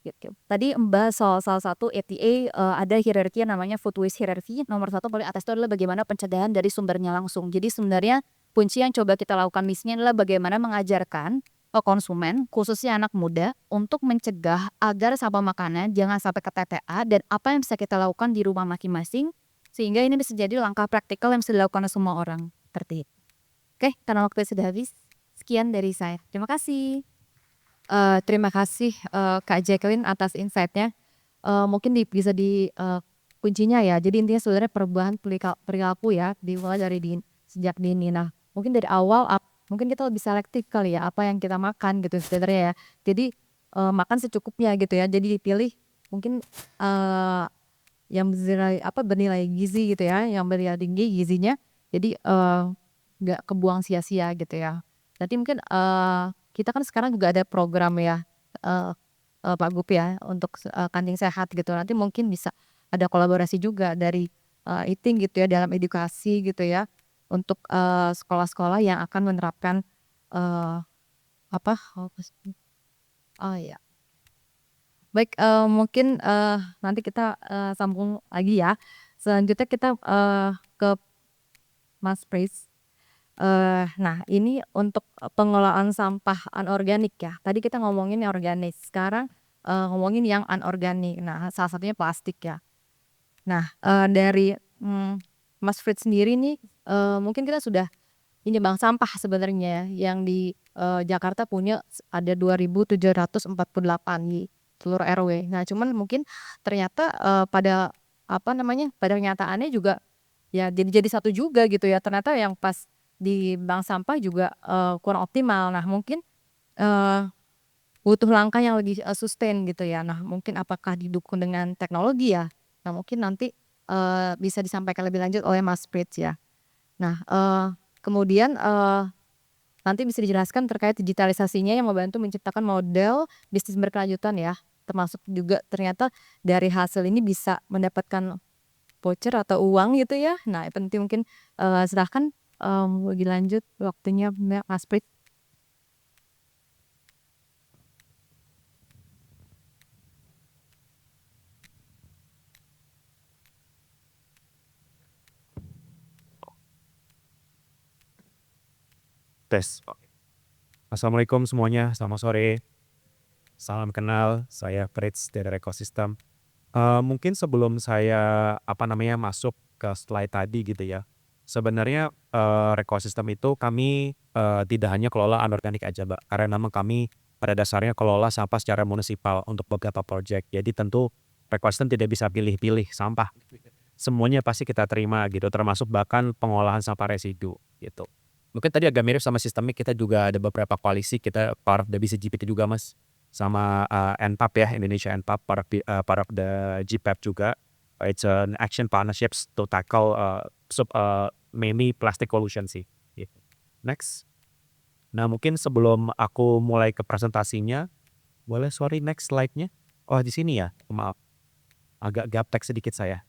Speaker 4: Gitu. Tadi membahas soal salah satu ETA, ada hierarki yang namanya food waste hierarchy. Nomor satu paling atas itu adalah bagaimana pencegahan dari sumbernya langsung. Jadi sebenarnya kunci yang coba kita lakukan di sini adalah bagaimana mengajarkan konsumen, khususnya anak muda, untuk mencegah agar sampah makanan jangan sampai ke TTA, dan apa yang bisa kita lakukan di rumah masing-masing sehingga ini bisa jadi langkah praktikal yang bisa dilakukan oleh semua orang. Seperti itu. Oke, karena waktu sudah habis, sekian dari saya. Terima kasih.
Speaker 2: Terima kasih Kak Jacqueline atas insight-nya. Mungkin bisa dikutip kuncinya ya. Jadi intinya sebenarnya perubahan perilaku ya, dimulai dari sejak dini. Nah, mungkin dari awal mungkin kita lebih selektif kali ya apa yang kita makan gitu sebenarnya ya. Jadi makan secukupnya gitu ya. Jadi dipilih mungkin yang bernilai gizi gitu ya, yang bernilai tinggi gizinya. Jadi nggak kebuang sia-sia gitu ya. Nanti mungkin kita kan sekarang juga ada program ya, eh, Pak Gup ya, untuk kanting sehat gitu. Nanti mungkin bisa ada kolaborasi juga dari eating gitu ya dalam edukasi gitu ya, untuk sekolah-sekolah yang akan menerapkan eh, apa? Oh ya, baik, mungkin nanti kita sambung lagi ya. Selanjutnya kita ke Mas Pris. Nah ini untuk pengelolaan sampah anorganik ya. Tadi kita ngomongin yang organik, sekarang ngomongin yang anorganik. Nah salah satunya plastik ya. Nah dari Mas Fritz sendiri nih, mungkin kita sudah ini bank sampah sebenarnya ya, yang di Jakarta punya ada 2.748 di seluruh RW. Nah cuman mungkin ternyata pada apa namanya, pada kenyataannya juga ya jadi satu juga gitu ya. Ternyata yang pas di bank sampah juga kurang optimal. Nah mungkin eh, butuh langkah yang lebih sustain gitu ya. Nah mungkin apakah didukung dengan teknologi ya. Nah mungkin nanti bisa disampaikan lebih lanjut oleh Mas Prits ya. Nah kemudian nanti bisa dijelaskan terkait digitalisasinya yang membantu menciptakan model bisnis berkelanjutan ya. Termasuk juga ternyata dari hasil ini bisa mendapatkan voucher atau uang gitu ya. Nah penting mungkin silahkan lebih lanjut waktunya Mas Prit.
Speaker 5: Tes. Assalamualaikum semuanya, selamat sore. Salam kenal, saya Prits dari Rekosistem. Mungkin sebelum saya masuk ke slide tadi gitu ya. Sebenarnya Rekosistem itu kami tidak hanya kelola anorganik aja, Mbak. Karena memang kami pada dasarnya kelola sampah secara munisipal untuk beberapa proyek. Jadi tentu Rekosistem tidak bisa pilih-pilih sampah. Semuanya pasti kita terima gitu, termasuk bahkan pengolahan sampah residu gitu. Mungkin tadi agak mirip sama sistemik, kita juga ada beberapa koalisi, kita part of the BCGPT juga Mas, sama NPAP ya, Indonesia NPAP, part of the GPAP juga. It's an action partnerships to tackle mainly plastic pollution sih. Gitu. Next. Nah mungkin sebelum aku mulai ke presentasinya, boleh sorry next slide-nya. Oh di sini ya, maaf. Agak gaptek sedikit saya.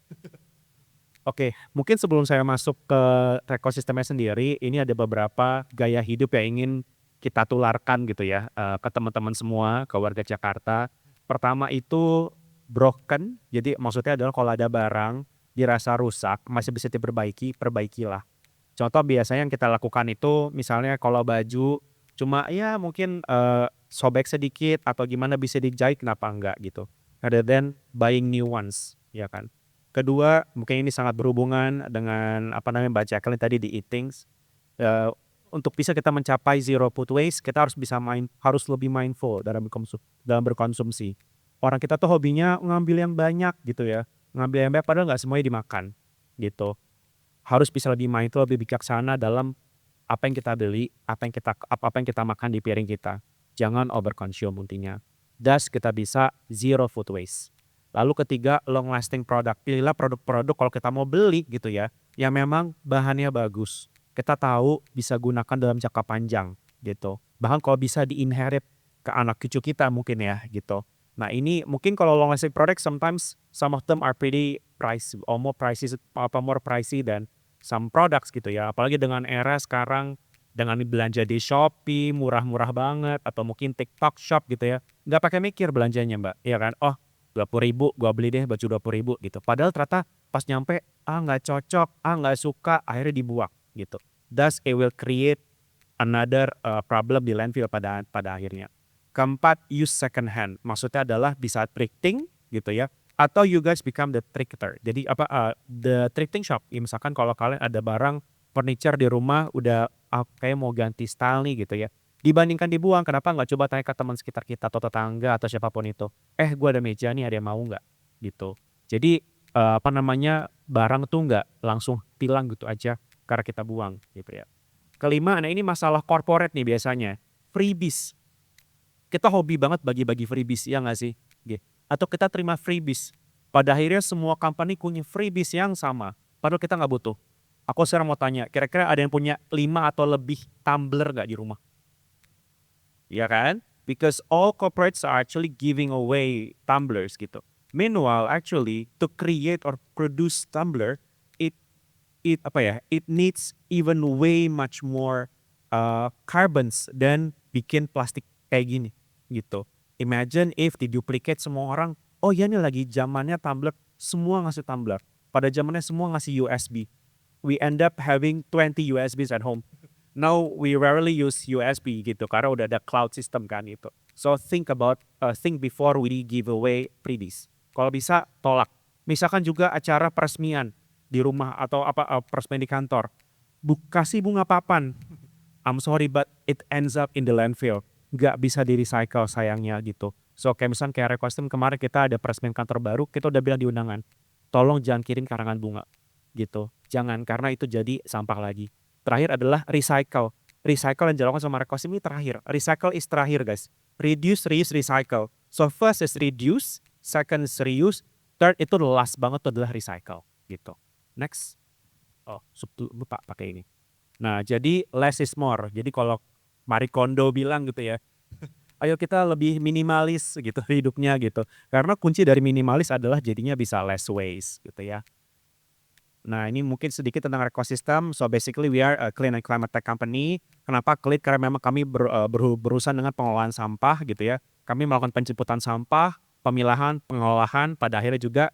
Speaker 5: Oke, mungkin sebelum saya masuk ke ekosistemnya sendiri, ini ada beberapa gaya hidup yang ingin kita tularkan gitu ya ke teman-teman semua, ke warga Jakarta. Pertama itu broken, jadi maksudnya adalah kalau ada barang dirasa rusak, masih bisa diperbaiki, perbaikilah. Contoh biasanya yang kita lakukan itu misalnya kalau baju cuma ya mungkin sobek sedikit atau gimana bisa dijahit, kenapa enggak gitu. Rather than buying new ones, ya kan. Kedua, mungkin ini sangat berhubungan dengan Mbak Jacqueline tadi di Eatings. Untuk bisa kita mencapai zero food waste, kita harus lebih mindful dalam berkonsumsi. Orang kita tuh hobinya ngambil yang banyak gitu ya, ngambil yang banyak padahal nggak semuanya dimakan gitu. Harus bisa lebih mindful, lebih bijaksana dalam apa yang kita beli, apa yang kita makan di piring kita. Jangan overconsume intinya. Thus kita bisa zero food waste. Lalu ketiga, long lasting product. Pilihlah produk-produk kalau kita mau beli gitu ya, yang memang bahannya bagus. Kita tahu bisa gunakan dalam jangka panjang gitu. Bahkan kalau bisa di-inherit ke anak cucu kita mungkin ya gitu. Nah ini mungkin kalau long lasting product sometimes some of them are pretty pricey, more pricey than some products gitu ya. Apalagi dengan era sekarang dengan belanja di Shopee murah-murah banget atau mungkin TikTok Shop gitu ya. Nggak pakai mikir belanjanya Mbak, iya kan? Oh 20.000 gua beli deh baju 20.000 gitu. Padahal ternyata pas nyampe nggak cocok, nggak suka, akhirnya dibuang gitu. Thus it will create another problem di landfill pada akhirnya. Keempat, use second hand. Maksudnya adalah bisa thrifting gitu ya. Atau you guys become the thrifter. Jadi the thrifting shop. Ya, misalkan kalau kalian ada barang furniture di rumah udah kayak mau ganti style nih gitu ya. Dibandingkan dibuang, kenapa nggak coba tanya ke teman sekitar kita atau tetangga atau siapapun itu. Gue ada meja nih, ada yang mau nggak? Gitu. Jadi apa namanya, barang tuh nggak langsung hilang gitu aja karena kita buang gitu ya. Kelima, nah ini masalah corporate nih biasanya, freebies. Kita hobi banget bagi-bagi freebies, ya nggak sih? Atau kita terima freebies. Pada akhirnya semua company punya freebies yang sama, padahal kita nggak butuh. Aku sekarang mau tanya, kira-kira ada yang punya 5 atau lebih tumbler nggak di rumah? Ya kan? Because all corporates are actually giving away tumblers gitu. Meanwhile, actually to create or produce tumbler, it it needs even way much more carbons dan bikin plastik kayak gini gitu. Imagine if diduplicate semua orang, oh ya nih lagi zamannya tumbler, semua ngasih tumbler. Pada zamannya semua ngasih USB. We end up having 20 USBs at home. Now we rarely use USB gitu karena udah ada cloud system kan itu. So think before we give away freebies. Kalau bisa tolak. Misalkan juga acara peresmian di rumah atau peresmian di kantor. Kasih bunga papan. I'm sorry but it ends up in the landfill. Nggak bisa di recycle sayangnya gitu. So kayak misalkan kayak Recostem kemarin kita ada peresmian kantor baru, kita udah bilang di undangan, tolong jangan kirim karangan bunga gitu. Jangan, karena itu jadi sampah lagi. Terakhir adalah recycle. Recycle yang dilakukan sama Recostem ini terakhir. Recycle is terakhir guys. Reduce, reuse, recycle. So first is reduce, second is reuse, third itu last banget tuh adalah recycle gitu. Next. Oh, lupa pakai ini. Nah, jadi less is more. Jadi kalau Marie Kondo bilang gitu ya, ayo kita lebih minimalis gitu hidupnya gitu. Karena kunci dari minimalis adalah jadinya bisa less waste gitu ya. Nah, ini mungkin sedikit tentang ekosistem. So basically we are a clean and climate tech company. Kenapa clean? Karena memang kami berurusan dengan pengelolaan sampah gitu ya. Kami melakukan penjemputan sampah, pemilahan, pengolahan, pada akhirnya juga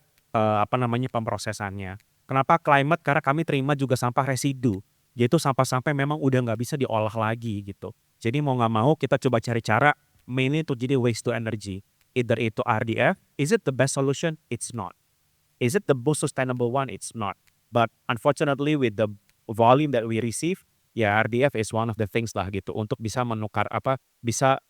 Speaker 5: pemrosesannya. Kenapa climate? Karena kami terima juga sampah residu. Yaitu sampah-sampah yang memang udah nggak bisa diolah lagi gitu. Jadi mau nggak mau kita coba cari cara mainly to jadi waste to energy. Either itu RDF, is it the best solution? It's not. Is it the most sustainable one? It's not. But unfortunately with the volume that we receive, ya RDF is one of the things lah gitu untuk bisa menukar bisa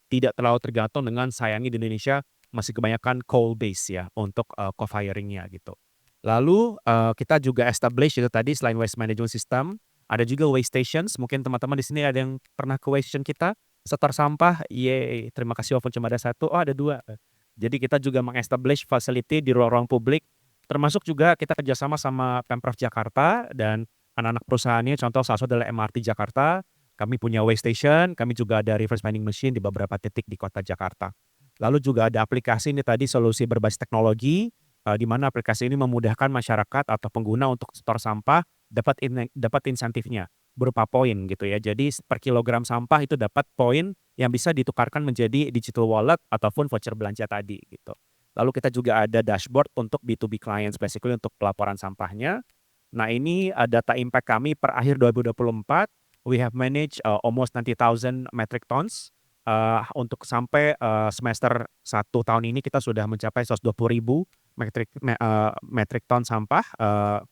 Speaker 5: tidak terlalu tergantung dengan sayangnya di Indonesia masih kebanyakan coal base ya untuk co-firingnya gitu. Lalu kita juga establish itu tadi selain waste management system, ada juga waste stations. Mungkin teman-teman di sini ada yang pernah ke waste station kita, setor sampah, yeay, terima kasih walaupun cuma ada 1, oh ada 2. Jadi kita juga meng-establish facility di ruang-ruang publik. Termasuk juga kita kerjasama sama Pemprov Jakarta dan anak-anak perusahaannya, contoh salah satu adalah MRT Jakarta. Kami punya waste station, kami juga ada reverse vending machine di beberapa titik di kota Jakarta. Lalu juga ada aplikasi ini tadi solusi berbasis teknologi, di mana aplikasi ini memudahkan masyarakat atau pengguna untuk setor sampah dapat insentifnya berupa poin gitu ya. Jadi per kilogram sampah itu dapat poin yang bisa ditukarkan menjadi digital wallet ataupun voucher belanja tadi gitu. Lalu kita juga ada dashboard untuk B2B clients, basically untuk pelaporan sampahnya. Nah ini data impact kami per akhir 2024, we have managed almost 90,000 metric tons. Untuk sampai semester 1 tahun ini kita sudah mencapai 120,000 metric ton sampah,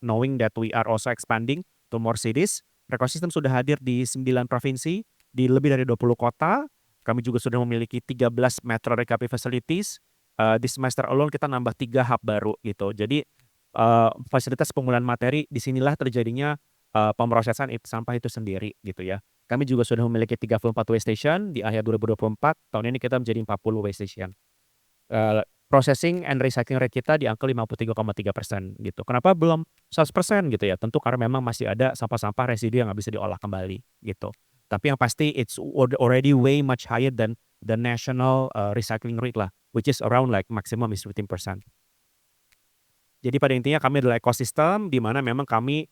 Speaker 5: knowing that we are also expanding to more cities. Recosystem sudah hadir di 9 provinsi, di lebih dari 20 kota. Kami juga sudah memiliki 13 metro recovery facilities. Di semester alone kita nambah 3 hub baru gitu. Jadi fasilitas pengumpulan materi disinilah terjadinya pemrosesan sampah itu sendiri gitu ya. Kami juga sudah memiliki 34 waste station di akhir 2024. Tahun ini kita menjadi 40 waste station. Processing and recycling rate kita di angka 53,3% gitu. Kenapa belum 100% gitu ya? Tentu karena memang masih ada sampah-sampah residu yang nggak bisa diolah kembali gitu. Tapi yang pasti it's already way much higher than the national recycling rate lah, which is around like maximum is 15%. Jadi pada intinya kami adalah ekosistem di mana memang kami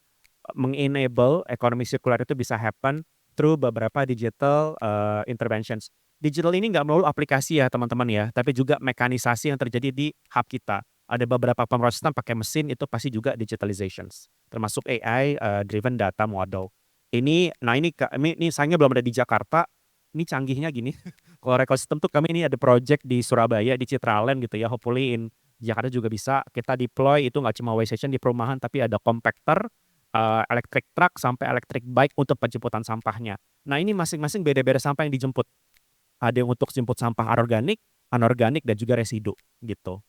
Speaker 5: mengenable ekonomi sirkular itu bisa happen through beberapa digital interventions. Digital ini nggak melulu aplikasi ya teman-teman ya, tapi juga mekanisasi yang terjadi di hub kita. Ada beberapa pemrosesan pakai mesin itu pasti juga digitalizations, termasuk AI driven data model. Ini sayangnya belum ada di Jakarta. Ini canggihnya gini. Kalau ekosistem tuh kami ini ada project di Surabaya di Citraland gitu ya. Hopefully in Jakarta juga bisa kita deploy itu nggak cuma waste station di perumahan tapi ada compactor, electric truck sampai electric bike untuk penjemputan sampahnya. Nah ini masing-masing beda-beda sampah yang dijemput. Ada yang untuk jemput sampah anorganik dan juga residu gitu.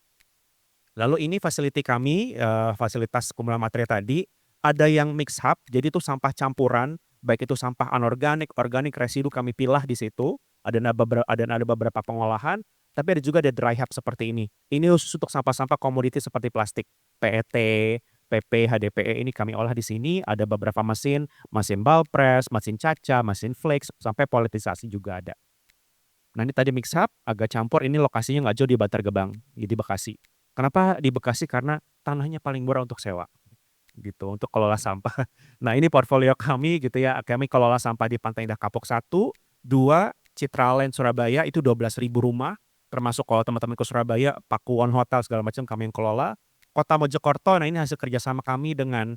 Speaker 5: Lalu ini facility kami, fasilitas kumpulan materi tadi, ada yang mix hub, jadi itu sampah campuran, baik itu sampah anorganik, organik, residu kami pilah di situ, ada beberapa pengolahan, tapi ada dry hub seperti ini. Ini khusus untuk sampah-sampah komoditi seperti plastik, PET, PP, HDPE ini kami olah di sini, ada beberapa mesin ball press, mesin caca, mesin flakes, sampai politisasi juga ada. Nah ini tadi mix hub, agak campur, ini lokasinya nggak jauh di Bantar Gebang, di Bekasi. Kenapa di Bekasi? Karena tanahnya paling murah untuk sewa, gitu, untuk kelola sampah. Nah ini portfolio kami gitu ya, kami kelola sampah di Pantai Indah Kapuk 1, 2, Citraland Surabaya itu 12.000 rumah, termasuk kalau teman-teman ke Surabaya, Pakuwon Hotel segala macam kami yang kelola. Kota Mojokerto, nah ini hasil kerjasama kami dengan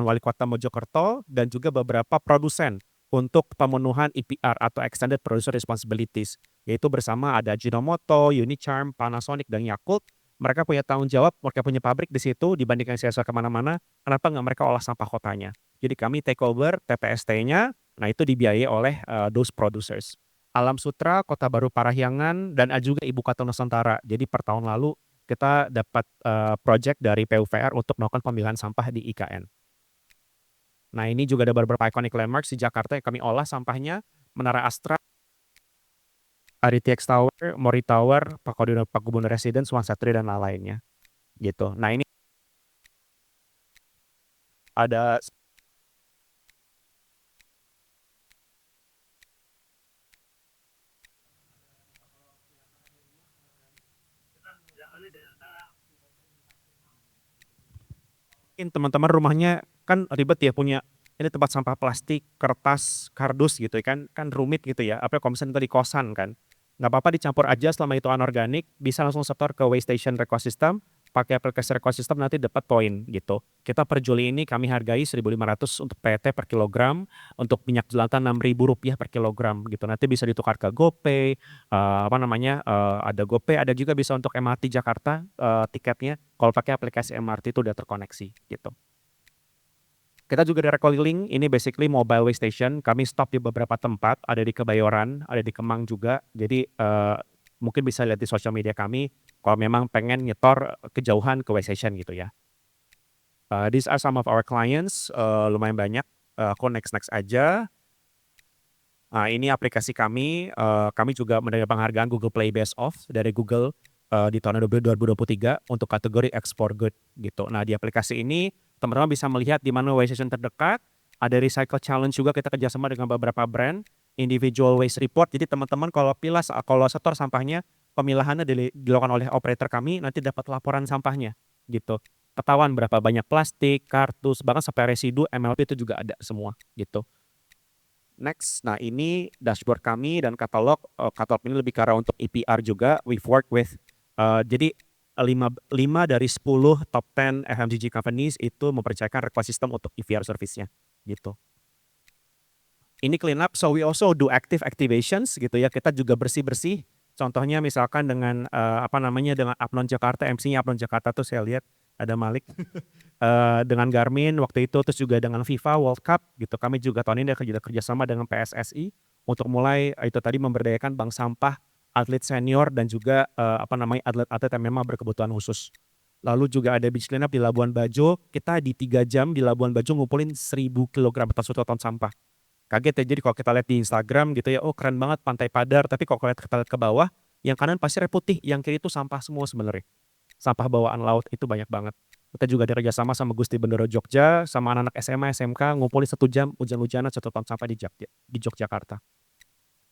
Speaker 5: Wali Kota Mojokerto dan juga beberapa produsen untuk pemenuhan EPR atau Extended Producer Responsibilities, yaitu bersama ada Ajinomoto, Unicharm, Panasonic, dan Yakult. Mereka punya tanggung jawab, mereka punya pabrik di situ dibandingkan CSR kemana-mana, kenapa nggak mereka olah sampah kotanya. Jadi kami take over TPST-nya, nah itu dibiayai oleh those producers. Alam Sutra, Kota Baru Parahyangan, dan juga Ibu Kota Nusantara. Jadi per tahun lalu kita dapat project dari PUPR untuk melakukan pemilihan sampah di IKN. Nah ini juga ada beberapa iconic landmarks di Jakarta yang kami olah sampahnya, Menara Astra, RTX Tower, Mori Tower, Pakubuno Residence, One Satria, dan lainnya gitu. Nah ini ada mungkin teman-teman rumahnya kan ribet ya, punya ini tempat sampah plastik, kertas, kardus gitu kan rumit gitu ya, apalagi kalau misalnya itu di kosan kan. Nggak apa-apa dicampur aja selama itu anorganik, bisa langsung setor ke Waste Station Recosystem, pakai aplikasi Recosystem nanti dapat poin gitu. Kita per Juli ini kami hargai 1.500 untuk PET per kilogram, untuk minyak jelantah Rp6.000 per kilogram gitu. Nanti bisa ditukar ke GoPay, ada GoPay, ada juga bisa untuk MRT Jakarta tiketnya. Kalau pakai aplikasi MRT itu udah terkoneksi gitu. Kita juga ada Rekoliling, ini basically mobile waste station. Kami stop di beberapa tempat, ada di Kebayoran, ada di Kemang juga. Jadi mungkin bisa lihat di sosial media kami kalau memang pengen nyetor kejauhan ke waste station gitu ya. These are some of our clients, lumayan banyak. Aku next aja. Ini aplikasi kami, kami juga menerima penghargaan Google Play Best of dari Google di tahun 2023 untuk kategori export good gitu. Nah di aplikasi ini teman-teman bisa melihat di mana waste station terdekat, ada recycle challenge juga, kita kerjasama dengan beberapa brand, individual waste report, jadi teman-teman kalau setor sampahnya, pemilahannya dilakukan oleh operator kami, nanti dapat laporan sampahnya gitu. Ketahuan berapa banyak plastik, kartus, bahkan sampai residu, MLP itu juga ada semua gitu. Next, nah ini dashboard kami dan katalog ini lebih ke arah untuk EPR juga, we've worked with, jadi 5 dari 10 top 10 FMCG companies itu mempercayakan Recosystem untuk EPR service-nya gitu. Ini clean up, so we also do active activations gitu ya. Kita juga bersih-bersih. Contohnya misalkan dengan dengan Apnon Jakarta, MC-nya Apnon Jakarta tuh saya lihat ada Malik. Dengan Garmin waktu itu, terus juga dengan FIFA World Cup gitu. Kami juga tahun ini ada kerjasama dengan PSSI untuk mulai itu tadi memberdayakan bank sampah, atlet senior, dan juga atlet-atlet yang memang berkebutuhan khusus. Lalu juga ada beach cleanup di Labuan Bajo. Kita di 3 jam di Labuan Bajo ngumpulin 1.000 kg atau 1 ton sampah. Kaget ya, jadi kalau kita lihat di Instagram gitu ya, oh keren banget Pantai Padar, tapi kalau kita lihat ke bawah, yang kanan pasirnya putih, yang kiri itu sampah semua sebenarnya. Sampah bawaan laut itu banyak banget. Kita juga ada kerjasama sama Gusti Bendoro Jogja, sama anak-anak SMA, SMK, ngumpulin 1 jam hujan-hujanan 1 ton sampah di Yogyakarta.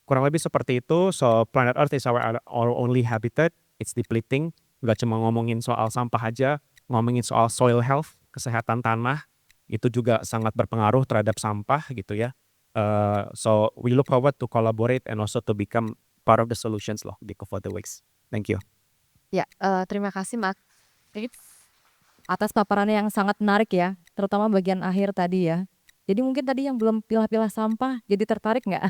Speaker 5: Kurang lebih seperti itu. So planet Earth is our only habitat, it's depleting. Gak cuma ngomongin soal sampah aja, ngomongin soal soil health, kesehatan tanah, itu juga sangat berpengaruh terhadap sampah gitu ya. So we look forward to collaborate and also to become part of the solutions loh di For the Waste. Thank you.
Speaker 2: Ya, terima kasih Mas Fritz atas paparannya yang sangat menarik ya, terutama bagian akhir tadi ya. Jadi mungkin tadi yang belum pilah-pilah sampah jadi tertarik nggak?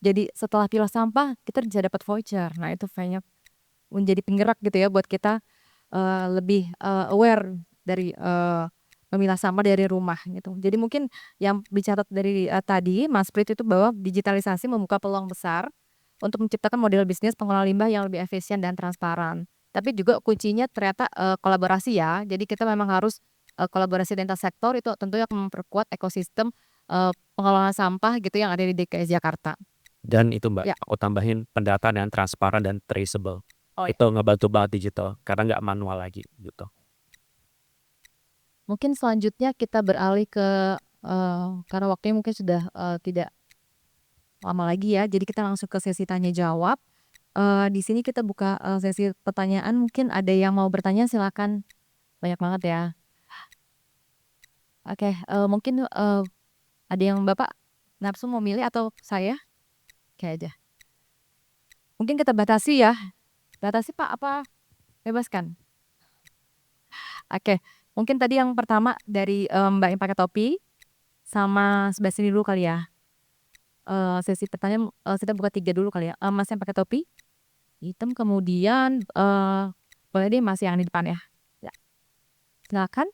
Speaker 2: Jadi setelah pilah sampah kita bisa dapat voucher. Nah itu banyak menjadi penggerak gitu ya buat kita lebih aware dari memilah sampah dari rumah gitu. Jadi mungkin yang dicatat dari tadi Mas Prit itu bahwa digitalisasi membuka peluang besar untuk menciptakan model bisnis pengelolaan limbah yang lebih efisien dan transparan. Tapi juga kuncinya ternyata, kolaborasi ya. Jadi kita memang harus, kolaborasi lintas sektor itu tentunya akan memperkuat ekosistem, pengelolaan sampah gitu yang ada di DKI Jakarta.
Speaker 5: Dan itu Mbak,
Speaker 2: Ya.
Speaker 5: aku tambahin pendataan yang transparan dan traceable.
Speaker 2: Oh ya.
Speaker 5: Itu ngebantu banget digital karena nggak manual lagi gitu.
Speaker 2: Mungkin selanjutnya kita beralih ke, karena waktunya mungkin sudah, tidak lama lagi ya, jadi kita langsung ke sesi tanya jawab. Di sini kita buka, sesi pertanyaan, mungkin ada yang mau bertanya silakan. Banyak banget ya. Oke, mungkin, ada yang Bapak nafsu mau milih atau saya? Oke aja. Mungkin kita batasi ya. Batasi Pak, apa bebaskan? Oke, mungkin tadi yang pertama dari, Mbak yang pakai topi, sama sebelah sini dulu kali ya. Sesi pertanyaan, kita buka 3 dulu kali ya. Mas yang pakai topi hitam, kemudian, boleh deh Mas yang di depan ya. Ya, silakan.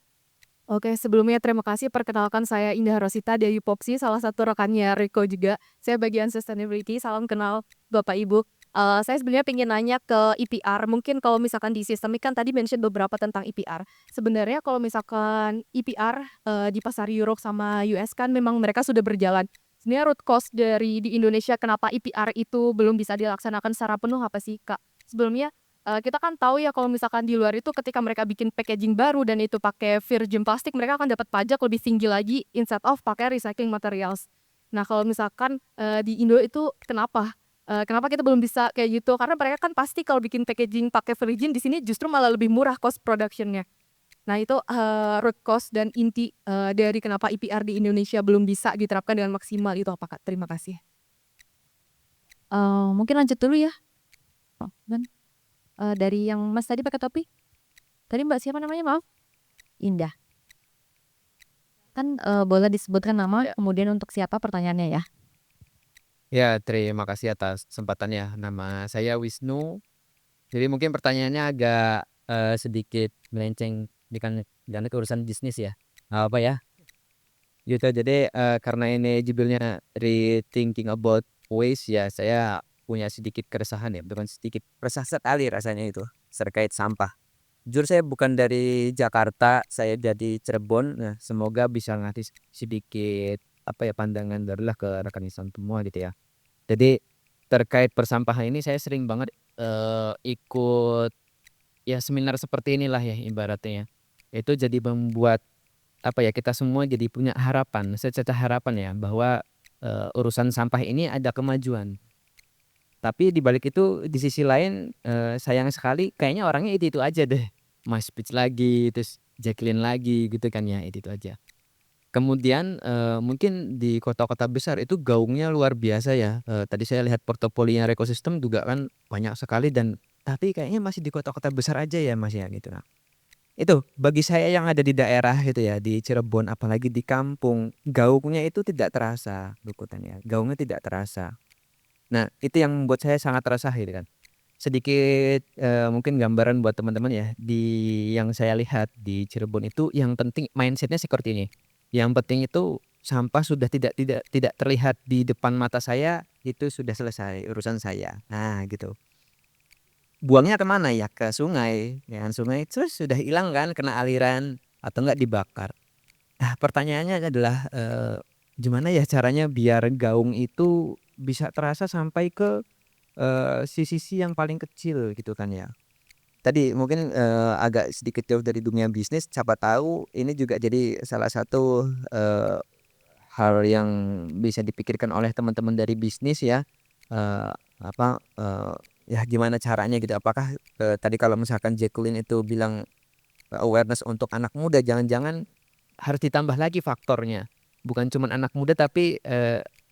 Speaker 2: Oke, sebelumnya terima kasih, perkenalkan saya Indah Rosita dari Popsi, salah satu rekannya Riko juga. Saya bagian sustainability, salam kenal Bapak Ibu. Saya sebenarnya pengen nanya ke EPR, mungkin kalau misalkan di sistemik kan tadi mention beberapa tentang EPR. Sebenarnya kalau misalkan EPR, di pasar Europe sama US kan memang mereka sudah berjalan. Sebenarnya root cause dari di Indonesia kenapa EPR itu belum bisa dilaksanakan secara penuh apa sih, Kak? Sebelumnya, kita kan tahu ya kalau misalkan di luar itu ketika mereka bikin packaging baru dan itu pakai virgin plastik, mereka akan dapat pajak lebih tinggi lagi instead of pakai recycling materials. Nah, kalau misalkan, di Indo itu kenapa? Kenapa kita belum bisa kayak gitu? Karena mereka kan pasti kalau bikin packaging pakai virgin di sini justru malah lebih murah cost production-nya. Nah itu, root cause dan inti, dari kenapa EPR di Indonesia belum bisa diterapkan dengan maksimal itu apa, Kak? Terima kasih. Mungkin lanjut dulu ya. Dan, dari yang Mas tadi pakai topi? Tadi Mbak siapa namanya maaf? Indah. Kan, boleh disebutkan nama kemudian untuk siapa pertanyaannya ya?
Speaker 6: Ya, terima kasih atas kesempatannya. Nama saya Wisnu. Jadi mungkin pertanyaannya agak sedikit melenceng karena urusan bisnis ya. Nggak apa ya. Gitu. Jadi karena ini judulnya Rethinking About Waste ya, saya punya sedikit keresahan ya, bukan sedikit, resah sekali rasanya itu terkait sampah. Jujur saya bukan dari Jakarta, saya dari Cirebon. Nah, semoga bisa ngasih sedikit apa ya pandangan barulah ke rekan Islam semua gitu ya. Jadi terkait persampahan ini saya sering banget ikut ya seminar seperti inilah ya ibaratnya ya. Itu jadi membuat apa ya kita semua jadi punya harapan, secerca harapan ya bahwa urusan sampah ini ada kemajuan. Tapi di balik itu di sisi lain sayang sekali kayaknya orangnya itu aja deh. My Speech lagi, terus Jacqueline lagi gitu kan ya, itu aja. Kemudian mungkin di kota-kota besar itu gaungnya luar biasa ya. Tadi saya lihat portofolionya Rekosistem juga kan banyak sekali dan tapi kayaknya masih di kota-kota besar aja ya Mas ya gitu. Nah, itu bagi saya yang ada di daerah gitu ya, di Cirebon apalagi di kampung, gaungnya itu tidak terasa ya. Gaungnya tidak terasa. Nah, itu yang membuat saya sangat resah gitu kan. Sedikit mungkin gambaran buat teman-teman ya, di yang saya lihat di Cirebon itu yang penting mindsetnya seperti ini. Yang penting itu sampah sudah tidak terlihat di depan mata saya, itu sudah selesai urusan saya. Nah, gitu. Buangnya kemana ya? Ke sungai. Ya kan sungai terus sudah hilang kan kena aliran atau enggak dibakar. Nah, pertanyaannya adalah gimana ya caranya biar gaung itu bisa terasa sampai ke sisi yang paling kecil gitu kan ya. Tadi mungkin agak sedikit jauh dari dunia bisnis, siapa tahu ini juga jadi salah satu hal yang bisa dipikirkan oleh teman-teman dari bisnis ya. Apa ya gimana caranya gitu. Apakah tadi kalau misalkan Jacqueline itu bilang awareness untuk anak muda, jangan-jangan harus ditambah lagi faktornya. Bukan cuma anak muda tapi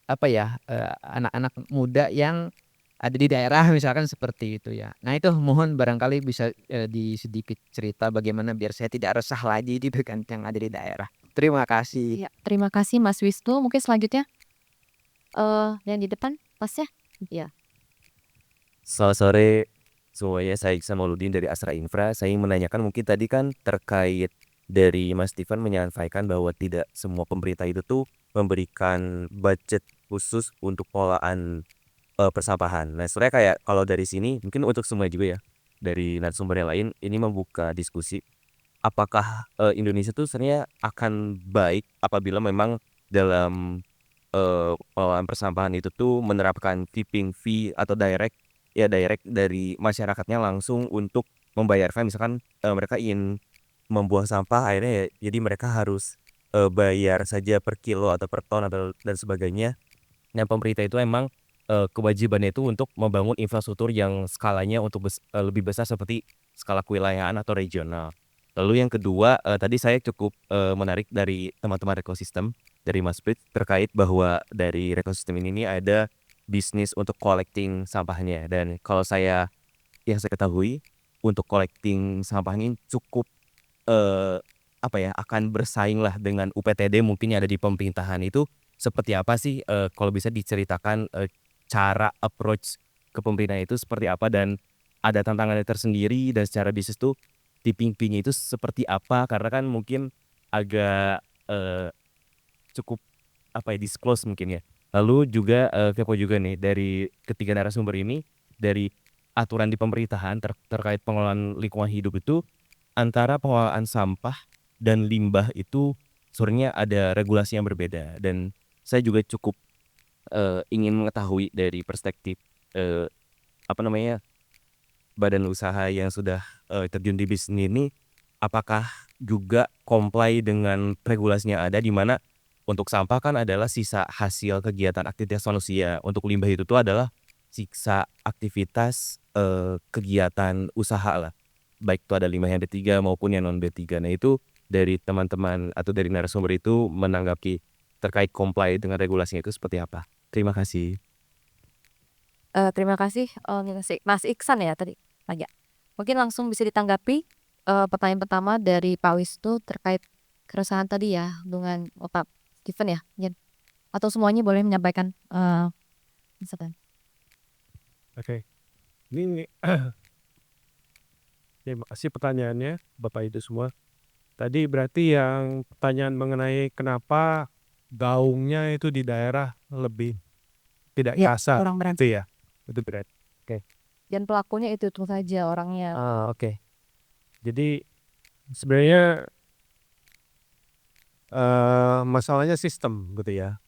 Speaker 6: apa ya anak-anak muda yang ada di daerah misalkan seperti itu ya. Nah itu mohon barangkali bisa di sedikit cerita bagaimana biar saya tidak resah lagi di kan yang ada di daerah. Terima kasih.
Speaker 2: Iya, terima kasih Mas Wisnu. Mungkin selanjutnya, yang di depan Masnya? Iya.
Speaker 7: Selamat sore semuanya, saya Iksan Mauludin dari Asra Infra. Saya ingin menanyakan mungkin tadi kan terkait dari Mas Stephen menyampaikan bahwa tidak semua pemerintah itu tuh memberikan budget khusus untuk pengelolaan persampahan. Nah, sebenarnya kayak kalau dari sini mungkin untuk semua juga ya. dari narasumber yang lain, ini membuka diskusi apakah Indonesia tuh sebenarnya akan baik apabila memang dalam pengelolaan persampahan itu tuh menerapkan tipping fee atau direct dari masyarakatnya langsung untuk membayarkan, misalkan mereka ingin membuang sampah akhirnya ya jadi mereka harus bayar saja per kilo atau per ton atau dan sebagainya. Nah, pemerintah itu emang kewajibannya itu untuk membangun infrastruktur yang skalanya untuk lebih besar seperti skala kewilayahan atau regional. Lalu yang kedua, tadi saya cukup menarik dari teman-teman ekosistem, dari Mas Prit, terkait bahwa dari ekosistem ini nih ada bisnis untuk collecting sampahnya. Dan kalau yang saya ketahui, untuk collecting sampah ini cukup apa ya, akan bersaing lah dengan UPTD mungkin yang ada di pemerintahan. Itu seperti apa sih, kalau bisa diceritakan cara approach ke pemerintahan itu seperti apa dan ada tantangannya tersendiri dan secara bisnis tuh tipping fee-nya itu seperti apa? Karena kan mungkin agak cukup apa ya, disclose mungkin ya. Lalu juga kepo juga nih dari ketiga narasumber ini, dari aturan di pemerintahan terkait pengelolaan lingkungan hidup itu antara pengelolaan sampah dan limbah itu sebenarnya ada regulasi yang berbeda dan saya juga cukup ingin mengetahui dari perspektif apa namanya badan usaha yang sudah terjun di bisnis ini apakah juga comply dengan regulasinya ada di mana untuk sampah kan adalah sisa hasil kegiatan aktivitas manusia, untuk limbah itu tuh adalah sisa aktivitas kegiatan usaha lah, baik itu ada limbah yang B3 maupun yang non B3. Nah itu dari teman-teman atau dari narasumber itu menanggapi terkait comply dengan regulasinya itu seperti apa? Terima kasih.
Speaker 2: Terima kasih, Mas Iksan ya tadi tanya. Mungkin langsung bisa ditanggapi, pertanyaan pertama dari Pak Wisnu terkait keresahan tadi ya dengan Pak Steven ya mungkin, atau semuanya boleh menyampaikan, misalkan.
Speaker 3: Oke. Ini terima kasih pertanyaannya Bapak Ibu semua. Tadi berarti yang pertanyaan mengenai kenapa gaungnya itu di daerah lebih tidak
Speaker 2: Iya,
Speaker 3: kasar
Speaker 2: kurang berani.
Speaker 3: itu ya? Itu berarti.
Speaker 2: Dan pelakunya itu saja orangnya.
Speaker 3: Oke. Jadi sebenarnya masalahnya sistem gitu ya,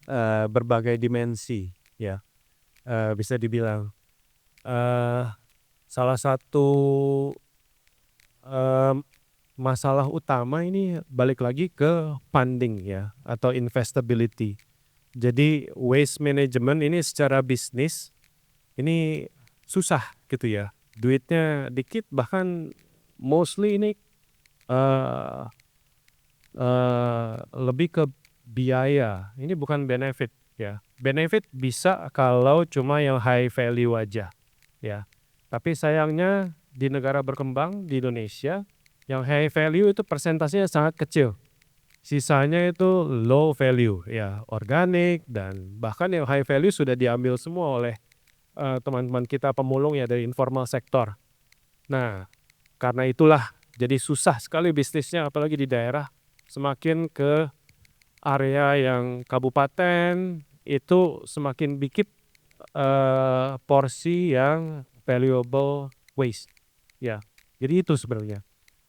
Speaker 3: berbagai dimensi ya, bisa dibilang. Salah satu masalah utama ini balik lagi ke funding ya atau investability. Jadi waste management ini secara bisnis ini susah gitu ya. Duitnya dikit bahkan mostly ini lebih ke biaya. Ini bukan benefit ya. Benefit bisa kalau cuma yang high value aja ya. Tapi sayangnya di negara berkembang di Indonesia yang high value itu persentasenya sangat kecil. Sisanya itu low value ya, organik dan bahkan yang high value sudah diambil semua oleh teman-teman kita pemulung ya dari informal sektor. Nah, karena itulah jadi susah sekali bisnisnya apalagi di daerah. Semakin ke area yang kabupaten itu semakin dikit porsi yang valuable waste ya. Jadi itu sebenarnya.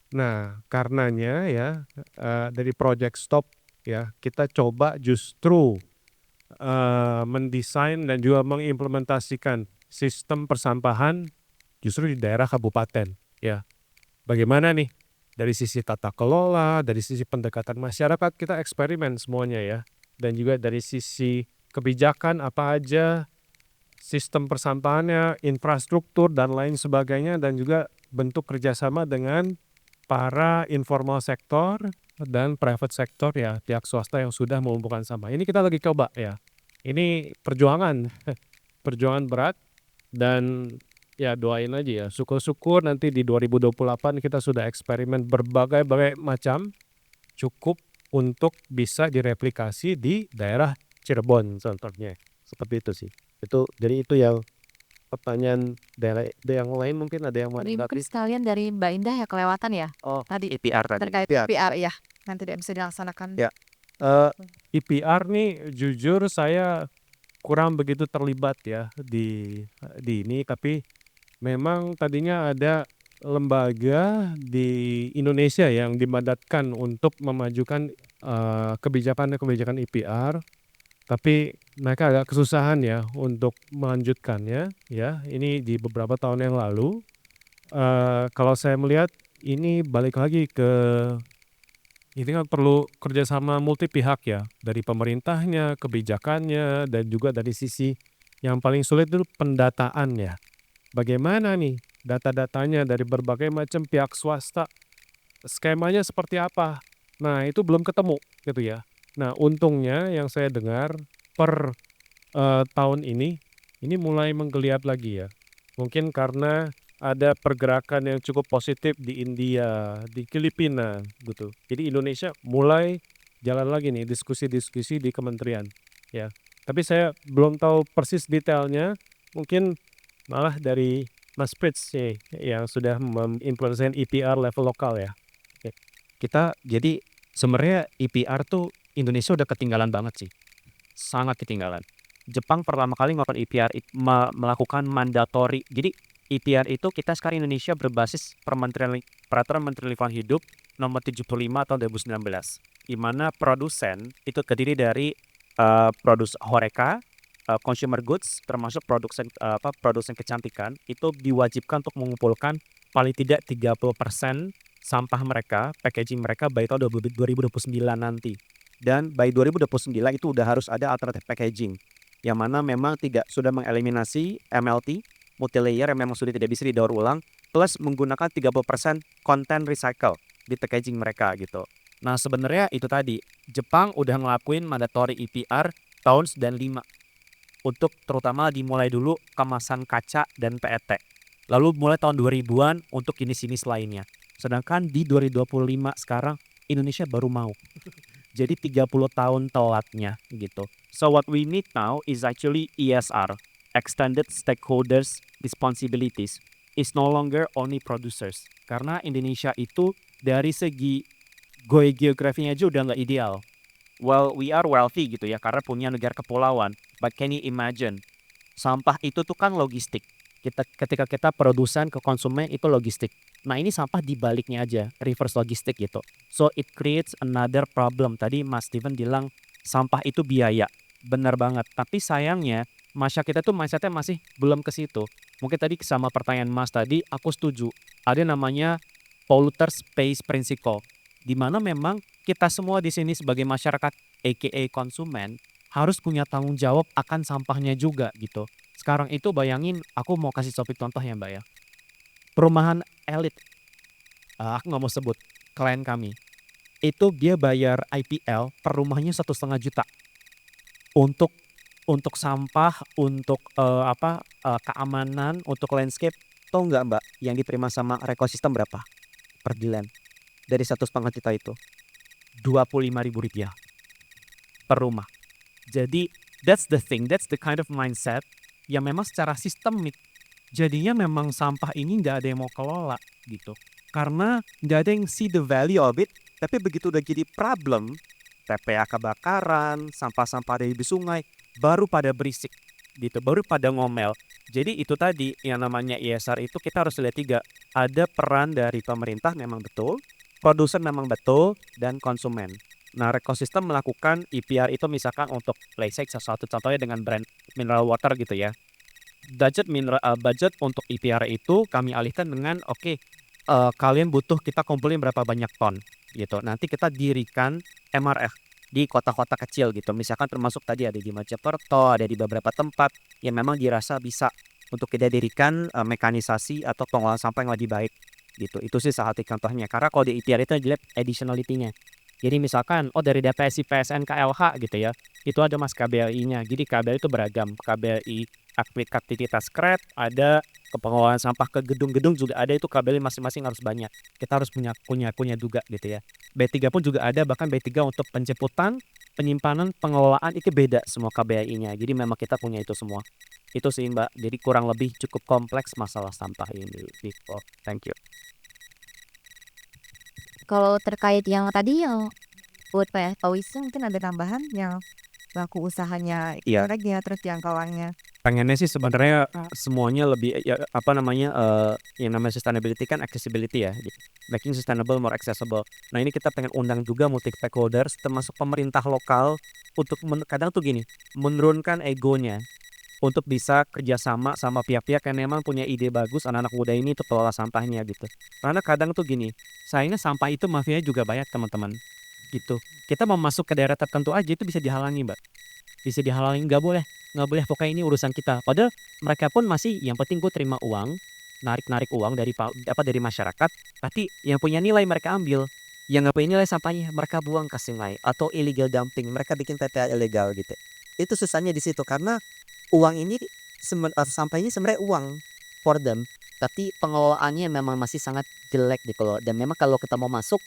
Speaker 3: Nah, karenanya ya dari Project Stop ya kita coba justru mendesain dan juga mengimplementasikan sistem persampahan justru di daerah kabupaten ya. Bagaimana nih dari sisi tata kelola, dari sisi pendekatan masyarakat kita eksperimen semuanya ya. Dan juga dari sisi kebijakan apa aja, sistem persampahannya, infrastruktur dan lain sebagainya dan juga bentuk kerjasama dengan para informal sektor dan private sektor ya, pihak swasta yang sudah mengumpulkan sampah. Ini kita lagi coba ya. Ini perjuangan, perjuangan berat dan ya doain aja ya. Syukur-syukur nanti di 2028 kita sudah eksperimen berbagai macam cukup untuk bisa direplikasi di daerah Cirebon contohnya. Seperti itu sih. Jadi itu yang pertanyaan daerah yang lain mungkin ada yang mau
Speaker 2: Mungkin
Speaker 3: ditanggapi?
Speaker 2: sekalian dari Mbak Indah ya kelewatan ya
Speaker 3: Oh,
Speaker 2: tadi
Speaker 7: EPR tadi.
Speaker 2: terkait
Speaker 3: IPR.
Speaker 2: PR ya yang tidak bisa dilaksanakan.
Speaker 3: Ya. IPR nih jujur saya kurang begitu terlibat ya di ini tapi memang tadinya ada lembaga di Indonesia yang dimandatkan untuk memajukan kebijakan-kebijakan IPR, tapi mereka agak kesusahan ya untuk melanjutkannya ya. Ini di beberapa tahun yang lalu. Kalau saya melihat ini balik lagi ke ini kan perlu kerjasama multi pihak ya, dari pemerintahnya, kebijakannya, dan juga dari sisi yang paling sulit itu pendataan ya. Bagaimana nih data-datanya dari berbagai macam pihak swasta, skemanya seperti apa? Nah, itu belum ketemu gitu ya. Nah, untungnya yang saya dengar per tahun ini mulai menggeliat lagi ya. Mungkin karena ada pergerakan yang cukup positif di India, di Filipina gitu. Jadi Indonesia mulai jalan lagi nih diskusi-diskusi di kementerian ya. Tapi saya belum tahu persis detailnya. Mungkin malah dari Mas Prits sih yang sudah mengimplementasikan IPR level lokal ya.
Speaker 5: Kita jadi sebenarnya IPR tuh Indonesia udah ketinggalan banget sih. Sangat ketinggalan. Jepang pertama kali ngelakukan IPR melakukan mandatory. Jadi IPR itu kita sekarang Indonesia berbasis Peraturan Menteri Lingkungan Hidup nomor 75 tahun 2019. Di mana produsen itu terdiri dari produsen HoReCa, consumer goods termasuk produsen kecantikan itu diwajibkan untuk mengumpulkan paling tidak 30% sampah mereka, packaging mereka by tahun 2029 nanti. Dan by 2029 itu udah harus ada alternatif packaging yang mana memang sudah mengeliminasi MLT, multi-layer yang memang sudah tidak bisa didaur ulang, plus menggunakan 30% konten recycle di packaging mereka gitu. Nah sebenarnya itu tadi, Jepang udah ngelakuin mandatory IPR tahun 95 untuk terutama dimulai dulu kemasan kaca dan PET. Lalu mulai tahun 2000-an untuk jenis-jenis lainnya. Sedangkan di 2025 sekarang Indonesia baru mau. Jadi 30 tahun telatnya gitu. So what we need now is actually ESR, Extended Stakeholders Responsibilities. Is no longer only producers. Karena Indonesia itu dari segi geografinya aja udah nggak ideal. Well, we are wealthy gitu ya karena punya negara kepulauan. But can you imagine? Sampah itu tuh kan logistik. Ketika kita produsen ke konsumen itu logistik. Nah ini sampah dibaliknya aja, reverse logistik gitu. So it creates another problem. Tadi Mas Steven bilang sampah itu biaya. Benar banget. Tapi sayangnya masyarakat kita tuh mindsetnya masih belum ke situ. Mungkin tadi sama pertanyaan Mas tadi aku setuju. Ada namanya Polluter Pays Principle. Di mana memang kita semua di sini sebagai masyarakat aka konsumen harus punya tanggung jawab akan sampahnya juga gitu. Sekarang itu bayangin, aku mau kasih contoh ya Mbak ya. Perumahan elit, aku nggak mau sebut, klien kami. Itu dia bayar IPL per rumahnya 1,5 juta. Untuk sampah, untuk keamanan, untuk landscape. Tahu nggak Mbak, yang diterima sama Rekosistem berapa? Per bulan. Dari 1,5 juta itu. Rp25.000 per rumah. Jadi, that's the thing, that's the kind of mindset yang memang secara sistemik jadinya memang sampah ini nggak ada yang mau kelola gitu karena nggak ada yang see the value of it. Tapi begitu udah jadi problem, TPA kebakaran, sampah-sampah dari sungai baru pada berisik gitu, baru pada ngomel. Jadi itu tadi yang namanya ESR itu kita harus lihat 3, ada peran dari pemerintah memang betul, produsen memang betul, dan konsumen. Nah, Rekosistem melakukan IPR itu misalkan untuk let's say satu contohnya dengan brand mineral water gitu ya. Budget untuk IPR itu kami alihkan dengan kalian butuh kita kumpulin berapa banyak ton gitu. Nanti kita dirikan MRF di kota-kota kecil gitu. Misalkan termasuk tadi ada di Mojokerto, ada di beberapa tempat yang memang dirasa bisa untuk kita dirikan mekanisasi atau pengolahan sampah yang lebih baik gitu. Itu sih salah satu contohnya. Karena kalau di IPR itu dilihat additionality-nya. Jadi misalkan dari DPSI PSN KLH gitu ya, itu ada Mas KBLI-nya. Jadi KBLI itu beragam. KBLI aktivitas kret, ada pengelolaan sampah ke gedung-gedung juga ada, itu KBLI masing-masing harus banyak. Kita harus punya juga gitu ya. B3 pun juga ada, bahkan B3 untuk penjemputan, penyimpanan, pengelolaan itu beda semua KBLI-nya. Jadi memang kita punya itu semua. Itu sih Mbak. Jadi kurang lebih cukup kompleks masalah sampah ini. Thank you.
Speaker 2: Kalau terkait yang tadi yang buat Pak Wisnu mungkin ada tambahan yang pelaku usahanya
Speaker 5: Iya.
Speaker 2: lagi ya terus jangkauannya.
Speaker 5: pengennya sih sebenarnya semuanya lebih apa namanya yang namanya sustainability kan accessibility ya, making sustainable more accessible. Nah ini kita pengen undang juga multi stakeholders termasuk pemerintah lokal untuk kadang tuh gini menurunkan egonya untuk bisa kerjasama sama pihak-pihak yang memang punya ide bagus anak-anak muda ini untuk kelola sampahnya gitu. Karena kadang tuh gini, sayangnya sampah itu mafianya juga banyak teman-teman gitu. Kita mau masuk ke daerah tertentu aja itu bisa dihalangi mbak, bisa dihalangi nggak boleh pokoknya ini urusan kita. Padahal mereka pun masih yang penting gue terima uang, narik uang dari dari masyarakat, tapi yang punya nilai mereka ambil, yang nggak punya nilai sampahnya mereka buang ke sungai atau illegal dumping, mereka bikin TPA ilegal gitu. Itu susahnya di situ karena uang ini sampah ini sebenarnya uang for them, tapi pengelolaannya memang masih sangat jelek dikelola dan memang kalau kita mau masuk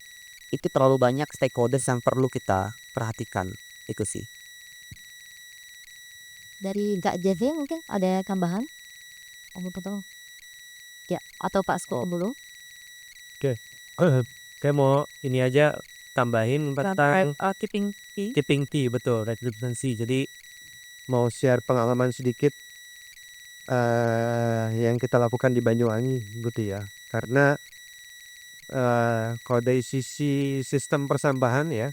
Speaker 5: itu terlalu banyak stakeholders yang perlu kita perhatikan itu sih.
Speaker 2: Dari Kak Jeve mungkin ada tambahan? Om betul. Ya, atau Pak Sko dulu?
Speaker 8: Kayak mau ini aja tambahin tentang keeping tea betul retribusi. Jadi mau share pengalaman sedikit yang kita lakukan di Banyuwangi gitu ya. Karena kalau dari sisi sistem persambahan ya,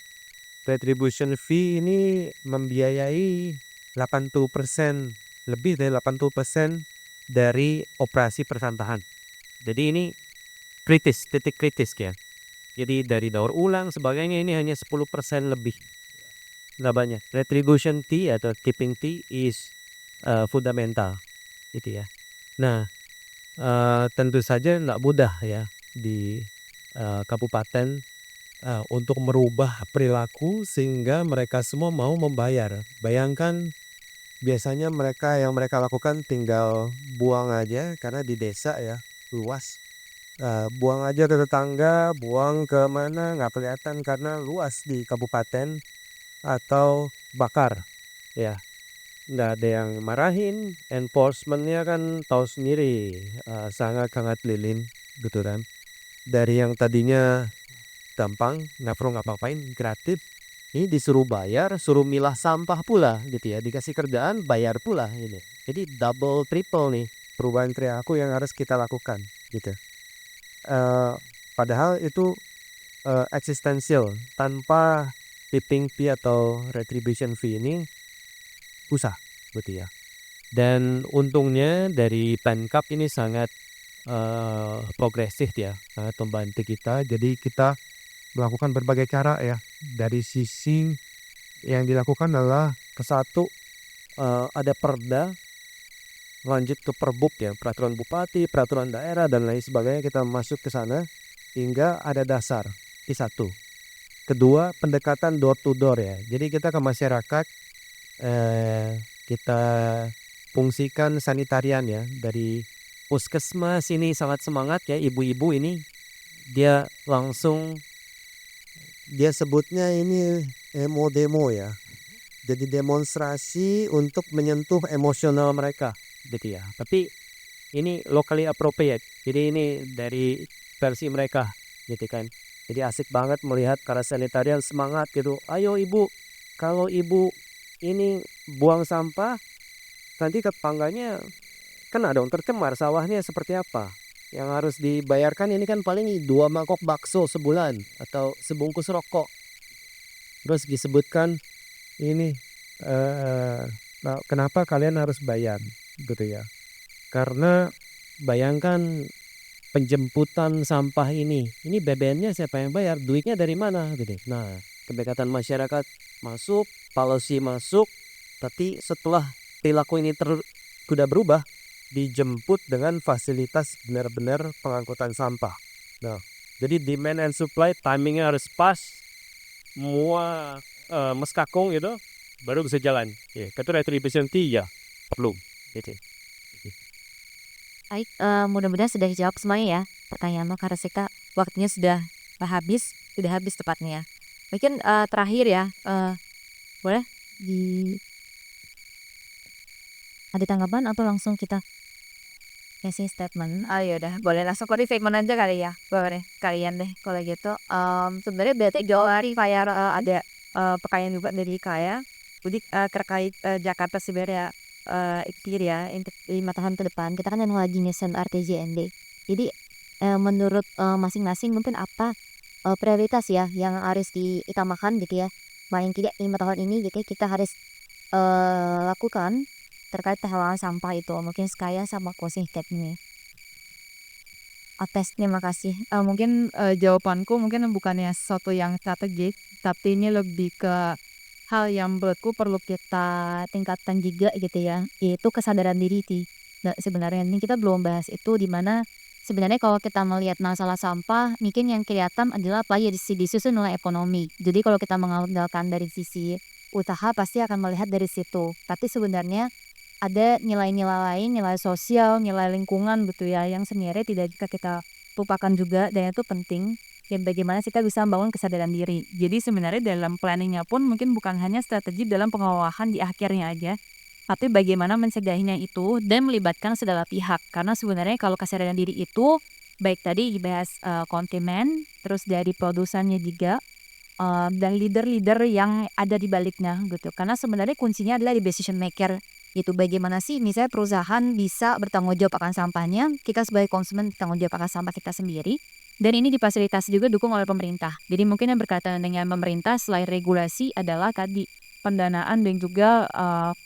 Speaker 8: retribution fee ini membiayai 80%, lebih dari 80% dari operasi persampahan. Jadi ini titik kritis ya. Jadi dari daur ulang sebagainya ini hanya 10% lebih. Nggak banyak. Retribution fee atau keeping fee is fundamental gitu ya. Nah, tentu saja nggak mudah ya di kabupaten untuk merubah perilaku sehingga mereka semua mau membayar. Bayangkan biasanya yang mereka lakukan tinggal buang aja karena di desa ya luas. Buang aja ke tetangga, buang ke mana nggak kelihatan karena luas di kabupaten atau bakar ya. Nggak ada yang marahin, enforcementnya kan tahu sendiri sangat lilin gitu kan. Dari yang tadinya gampang nggak perlu ngapa-ngapain gratis, ini disuruh bayar, suruh milah sampah pula gitu ya, dikasih kerjaan bayar pula ini. Jadi double triple nih perubahan perilaku yang harus kita lakukan gitu. Padahal itu eksistensial. Tanpa tipping fee atau retribution fee ini susah gitu ya. Dan untungnya dari Pemkab ini sangat progresif ya, sangat membantu kita. Jadi kita melakukan berbagai cara ya. Dari sisi yang dilakukan adalah satu ada perda, lanjut ke perbuk ya, peraturan bupati, peraturan daerah dan lain sebagainya, kita masuk ke sana hingga ada dasar di satu. Kedua, pendekatan door to door ya. Jadi kita ke masyarakat kita fungsikan sanitarian ya, dari puskesmas ini sangat semangat ya, ibu-ibu ini dia langsung dia sebutnya ini demo ya. Jadi demonstrasi untuk menyentuh emosional mereka gitu ya. Tapi ini locally appropriate. Jadi ini dari versi mereka gitu kan. Jadi asik banget melihat para sanitarian semangat gitu. Ayo ibu, kalau ibu ini buang sampah, nanti tetangganya kena dong, tercemar sawahnya seperti apa. Yang harus dibayarkan ini kan paling 2 mangkok bakso sebulan atau sebungkus rokok. Terus disebutkan ini kenapa kalian harus bayar gitu ya. Karena bayangkan penjemputan sampah ini BBM-nya siapa yang bayar, duitnya dari mana gitu. Nah, pendekatan masyarakat masuk, policy masuk, tapi setelah perilaku ini sudah berubah, dijemput dengan fasilitas benar-benar pengangkutan sampah. Nah, jadi demand and supply timingnya harus pas, semua meskakung gitu, baru bisa jalan. Ya, itu retribution fee ya perlu. Gitu.
Speaker 2: Baik, mudah-mudahan sudah dijawab semuanya ya pertanyaan karena kita waktunya sudah habis tepatnya. Mungkin terakhir ya, boleh ada tanggapan atau langsung kita kasih statement?
Speaker 4: Ya udah, boleh langsung ke statement aja kali ya. Boleh kalian deh kalau gitu. Sebenarnya berarti dari kayak ada pertanyaan juga dari Kaya. Jadi terkait Jakarta sebenarnya
Speaker 2: pikir ya untuk 5 tahun ke depan kita kan emang lagi nyusun RTJMD. Jadi menurut masing-masing mungkin apa prioritas ya yang harus diutamakan gitu ya. Paling tidak 5 tahun ini gitu ya, kita harus lakukan terkait pengelolaan sampah itu. Mungkin sekaya sama closing statement-nya. Atas, terima kasih.
Speaker 9: Mungkin jawabanku mungkin bukannya sesuatu yang strategis, tapi ini lebih ke hal yang menurutku perlu kita tingkatkan juga gitu ya, yaitu kesadaran diri sih. Nah, sebenarnya ini kita belum bahas itu di mana sebenarnya kalau kita melihat masalah sampah, mungkin yang kelihatan adalah apa ya disusun oleh ekonomi. Jadi kalau kita mengandalkan dari sisi usaha pasti akan melihat dari situ. Tapi sebenarnya ada nilai-nilai lain, nilai sosial, nilai lingkungan gitu ya, yang sebenarnya tidak bisa kita lupakan juga dan itu penting. Dan bagaimana kita bisa membangun kesadaran diri. Jadi sebenarnya dalam planningnya pun mungkin bukan hanya strategi dalam pengelolaan di akhirnya aja, tapi bagaimana mencegahnya itu dan melibatkan segala pihak. Karena sebenarnya kalau kesadaran diri itu baik tadi dibahas konsumen, terus dari produsennya juga, dan leader-leader yang ada di baliknya gitu. Karena sebenarnya kuncinya adalah di decision maker. Itu bagaimana sih misalnya perusahaan bisa bertanggung jawab akan sampahnya, kita sebagai konsumen bertanggung jawab akan sampah kita sendiri, dan ini difasilitasi juga dukung oleh pemerintah. Jadi mungkin yang berkaitan dengan pemerintah selain regulasi adalah tadi pendanaan dan juga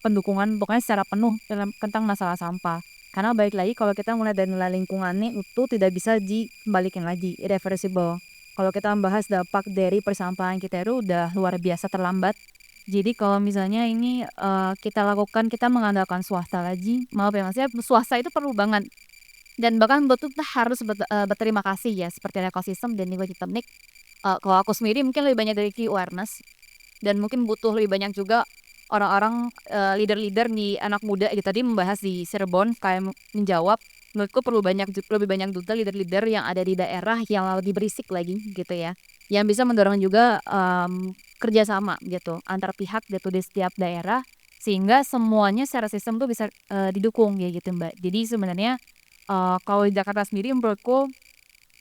Speaker 9: pendukungan pokoknya secara penuh dalam tentang masalah sampah. Karena balik lagi kalau kita mulai dari nilai lingkungannya itu tidak bisa dikembalikan lagi, irreversible. Kalau kita membahas dampak dari persampahan kita itu udah luar biasa terlambat. Jadi kalau misalnya ini kita lakukan, kita mengandalkan swasta lagi, maaf ya maksudnya swasta itu perlu banget. Dan bahkan betul kita harus berterima kasih ya seperti ekosistem dan juga teknik. Kalau aku sendiri mungkin lebih banyak dari key awareness dan mungkin butuh lebih banyak juga orang-orang leader-leader di anak muda gitu tadi membahas di Cirebon kayak menjawab. Menurutku perlu lebih banyak juga leader-leader yang ada di daerah yang lebih berisik lagi gitu ya, yang bisa mendorong juga kerjasama gitu antar pihak gitu di setiap daerah sehingga semuanya secara sistem tuh bisa didukung ya gitu Mbak. Jadi sebenarnya kalau di Jakarta sendiri menurutku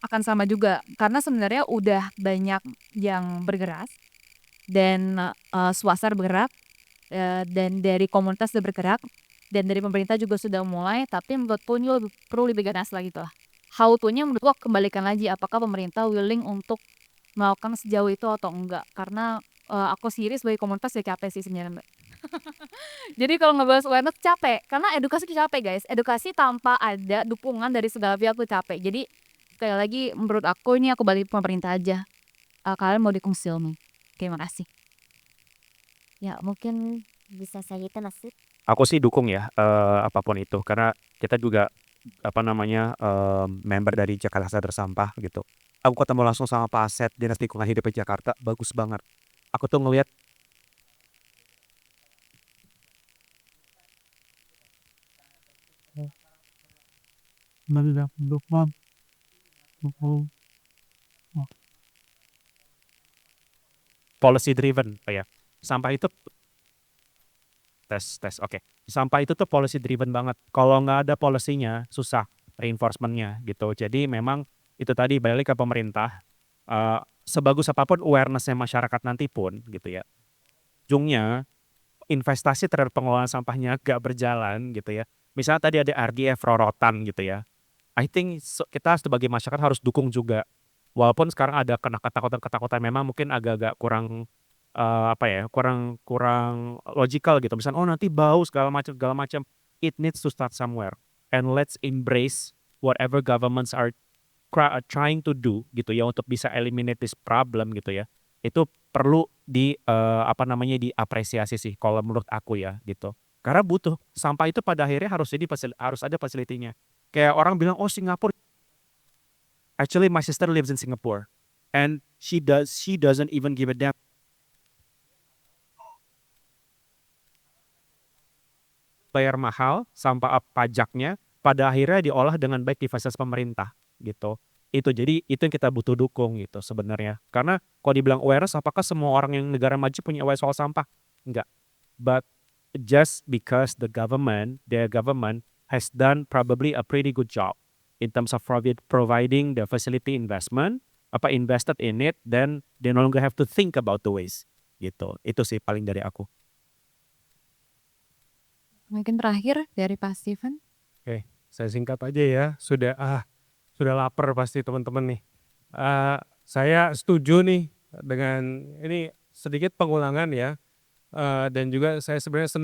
Speaker 9: akan sama juga karena sebenarnya udah banyak yang bergerak dan swasta bergerak dan dari komunitas sudah bergerak dan dari pemerintah juga sudah mulai, tapi menurutku ini perlu lebih ganas lagi tuh. How to-nya menurutku kembalikan lagi apakah pemerintah willing untuk melakukan sejauh itu atau enggak, karena aku sendiri sebagai komunitas ya capek sih sebenarnya Mbak. Jadi kalau ngebahas awareness capek, karena edukasi itu capek guys, edukasi tanpa ada dukungan dari segala pihak tuh capek. Jadi sekali lagi menurut aku ini aku balik pemerintah aja. Kalian mau dikungsi ilmu. Terima kasih.
Speaker 1: Ya, mungkin bisa saya nasib.
Speaker 5: Aku sih dukung ya apapun itu karena kita juga apa namanya member dari Jakarta Sadar Sampah gitu. Aku ketemu langsung sama Pak Aset Dinas Lingkungan Hidup di Jakarta, bagus banget. Aku tuh ngelihat policy driven, oh ya. Sampah itu tes oke. Sampah itu tuh policy driven banget. Kalau nggak ada policy-nya susah reinforcement-nya gitu. Jadi memang itu tadi balik ke pemerintah. Sebagus apapun awareness-nya masyarakat nanti pun gitu ya. Ujungnya investasi terhadap pengelolaan sampahnya gak berjalan gitu ya. Misalnya tadi ada RDF rorotan gitu ya. I think kita sebagai masyarakat harus dukung juga. Walaupun sekarang ada ketakutan-ketakutan memang mungkin agak-agak kurang kurang logical gitu. Misalnya nanti bau segala macam. It needs to start somewhere. And let's embrace whatever governments are trying to do gitu ya untuk bisa eliminate this problem gitu ya. Itu perlu diapresiasi sih kalau menurut aku ya gitu. Karena butuh sampah itu pada akhirnya harus ada fasilitinya. Kayak orang bilang Singapura. Actually my sister lives in Singapore and she doesn't even give a damn. Bayar mahal sampah pajaknya pada akhirnya diolah dengan baik di fasilitas pemerintah gitu. Itu jadi itu yang kita butuh dukung gitu sebenarnya. Karena kalau dibilang awareness apakah semua orang yang negara maju punya awareness soal sampah? Enggak. But just because the government has done probably a pretty good job in terms of providing the facility invested in it, then they no longer have to think about the waste gitu. Itu sih paling dari aku.
Speaker 2: Mungkin terakhir dari Pak Steven.
Speaker 3: Oke, saya singkat aja ya. Sudah lapar pasti teman-teman nih. Saya setuju nih dengan ini sedikit pengulangan ya. Dan juga saya sebenarnya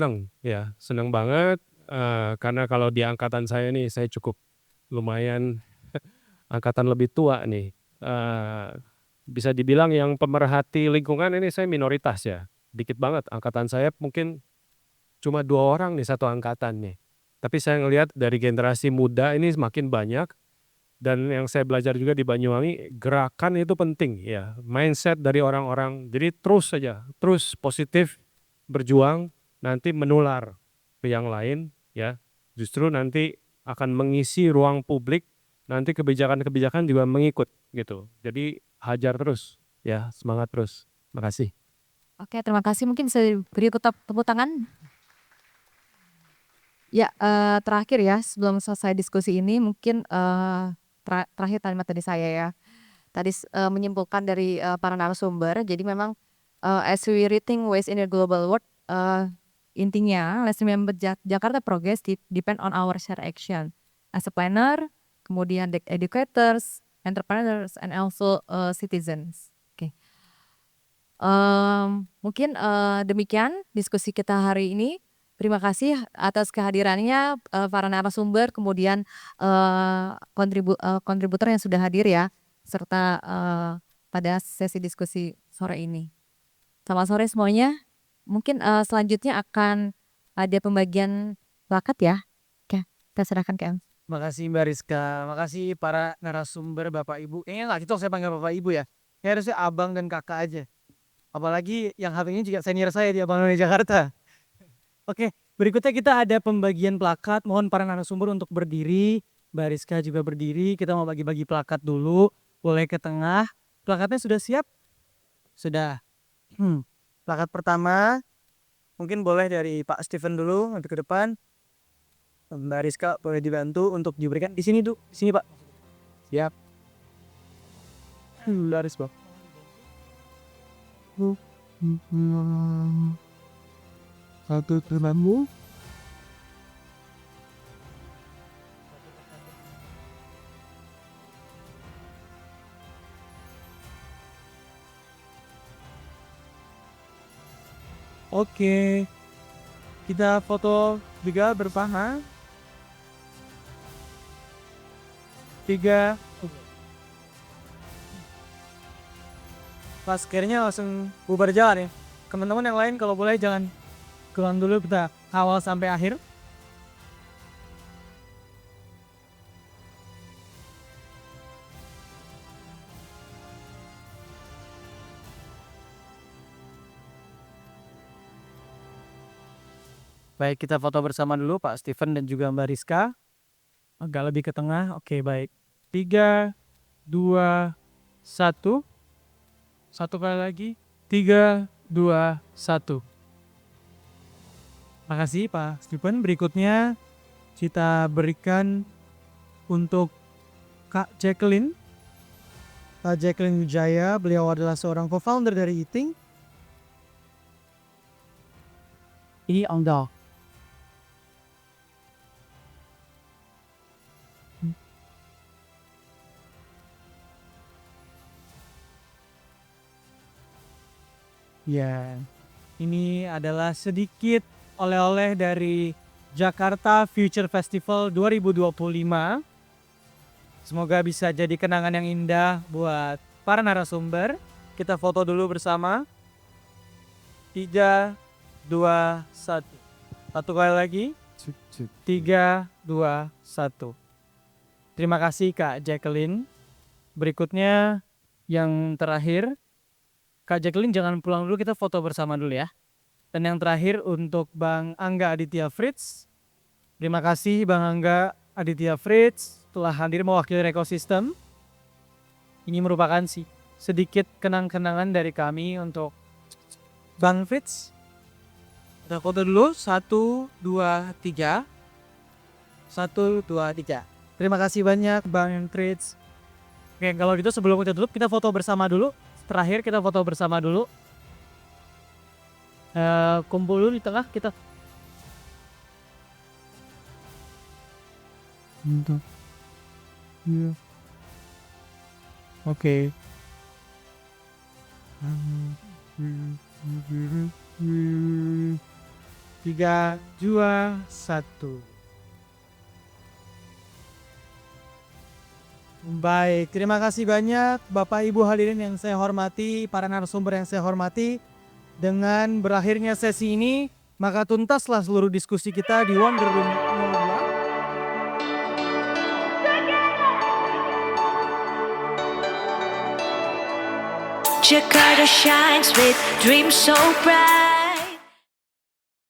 Speaker 3: senang banget karena kalau di angkatan saya nih saya cukup lumayan angkatan lebih tua nih. Bisa dibilang yang pemerhati lingkungan ini saya minoritas ya. Dikit banget. Angkatan saya mungkin cuma 2 orang nih satu angkatan nih. Tapi saya ngelihat dari generasi muda ini semakin banyak. Dan yang saya belajar juga di Banyuwangi, gerakan itu penting ya. Mindset dari orang-orang. Jadi terus positif, berjuang, nanti menular ke yang lain ya. Justru nanti akan mengisi ruang publik, nanti kebijakan-kebijakan juga mengikut gitu. Jadi hajar terus ya, semangat terus. Makasih.
Speaker 2: Oke, terima kasih. Mungkin bisa beri tepuk tangan. Ya, terakhir ya sebelum selesai diskusi ini mungkin terakhir kalimat dari saya ya. Tadi menyimpulkan dari para narasumber. Jadi memang as we rethink waste in a global world, intinya let's remember Jakarta progress depend on our shared action as a planner, kemudian educators, entrepreneurs, and also citizens. Oke. Mungkin demikian diskusi kita hari ini. Terima kasih atas kehadirannya para narasumber, kemudian kontributor yang sudah hadir ya, serta pada sesi diskusi sore ini. Selamat sore semuanya. Mungkin selanjutnya akan ada pembagian plakat ya. Oke, kita serahkan ke Em.
Speaker 10: Makasih Mbak Rizka, makasih para narasumber Bapak Ibu. Kayaknya nggak cocok saya panggil Bapak Ibu ya. Ya harusnya abang dan kakak aja. Apalagi yang ini juga senior saya di Abang None Jakarta. Oke, berikutnya kita ada pembagian plakat. Mohon para narasumber untuk berdiri. Mbak Rizka juga berdiri. Kita mau bagi-bagi plakat dulu. Boleh ke tengah. Plakatnya sudah siap? Sudah. Plakat pertama mungkin boleh dari Pak Steven dulu nanti ke depan. Mbak Rizka boleh dibantu untuk diberikan di sini, di sini Pak. Siap. Mbak Rizka.
Speaker 8: Satu temanmu.
Speaker 10: Oke. Kita foto juga bersama. 3. Pas kayaknya langsung bubar jalan ya. Teman-teman yang lain kalau boleh jangan keluar dulu, kita awal sampai akhir. Baik, kita foto bersama dulu Pak Steven dan juga Mbak Rizka. Agak lebih ke tengah. Oke, baik. 3, 2, 1. Satu kali lagi. 3, 2, 1. Makasih Pak Steven. Berikutnya kita berikan untuk Kak Jacqueline. Kak Jacqueline Wijaya, beliau adalah seorang co-founder dari Eating. Ini Anda. Ya, ini adalah sedikit oleh-oleh dari Jakarta Future Festival 2025. Semoga bisa jadi kenangan yang indah buat para narasumber. Kita foto dulu bersama. 3, 2, 1. Satu kali lagi. 3, 2, 1. Terima kasih Kak Jacqueline. Berikutnya yang terakhir. Kak Jacqueline jangan pulang dulu, kita foto bersama dulu ya. Dan yang terakhir untuk Bang Angga Aditya Fritz. Terima kasih Bang Angga Aditya Fritz telah hadir mewakili Rekosistem. Ini merupakan sedikit kenang-kenangan dari kami untuk Bang Fritz. Kita foto dulu. 1, 2, 3. 1, 2, 3. Terima kasih banyak Bang Fritz. Oke, kalau gitu sebelum kita tutup kita foto bersama dulu. Terakhir kita foto bersama dulu. Kumpul dulu di tengah kita. Bentar. Iya. Oke. 3, 2, 1. Baik, terima kasih banyak Bapak Ibu hadirin yang saya hormati, para narasumber yang saya hormati. Dengan berakhirnya sesi ini, maka tuntaslah seluruh diskusi kita di Wonder Room 02.
Speaker 11: Jakarta shines with dreams so bright.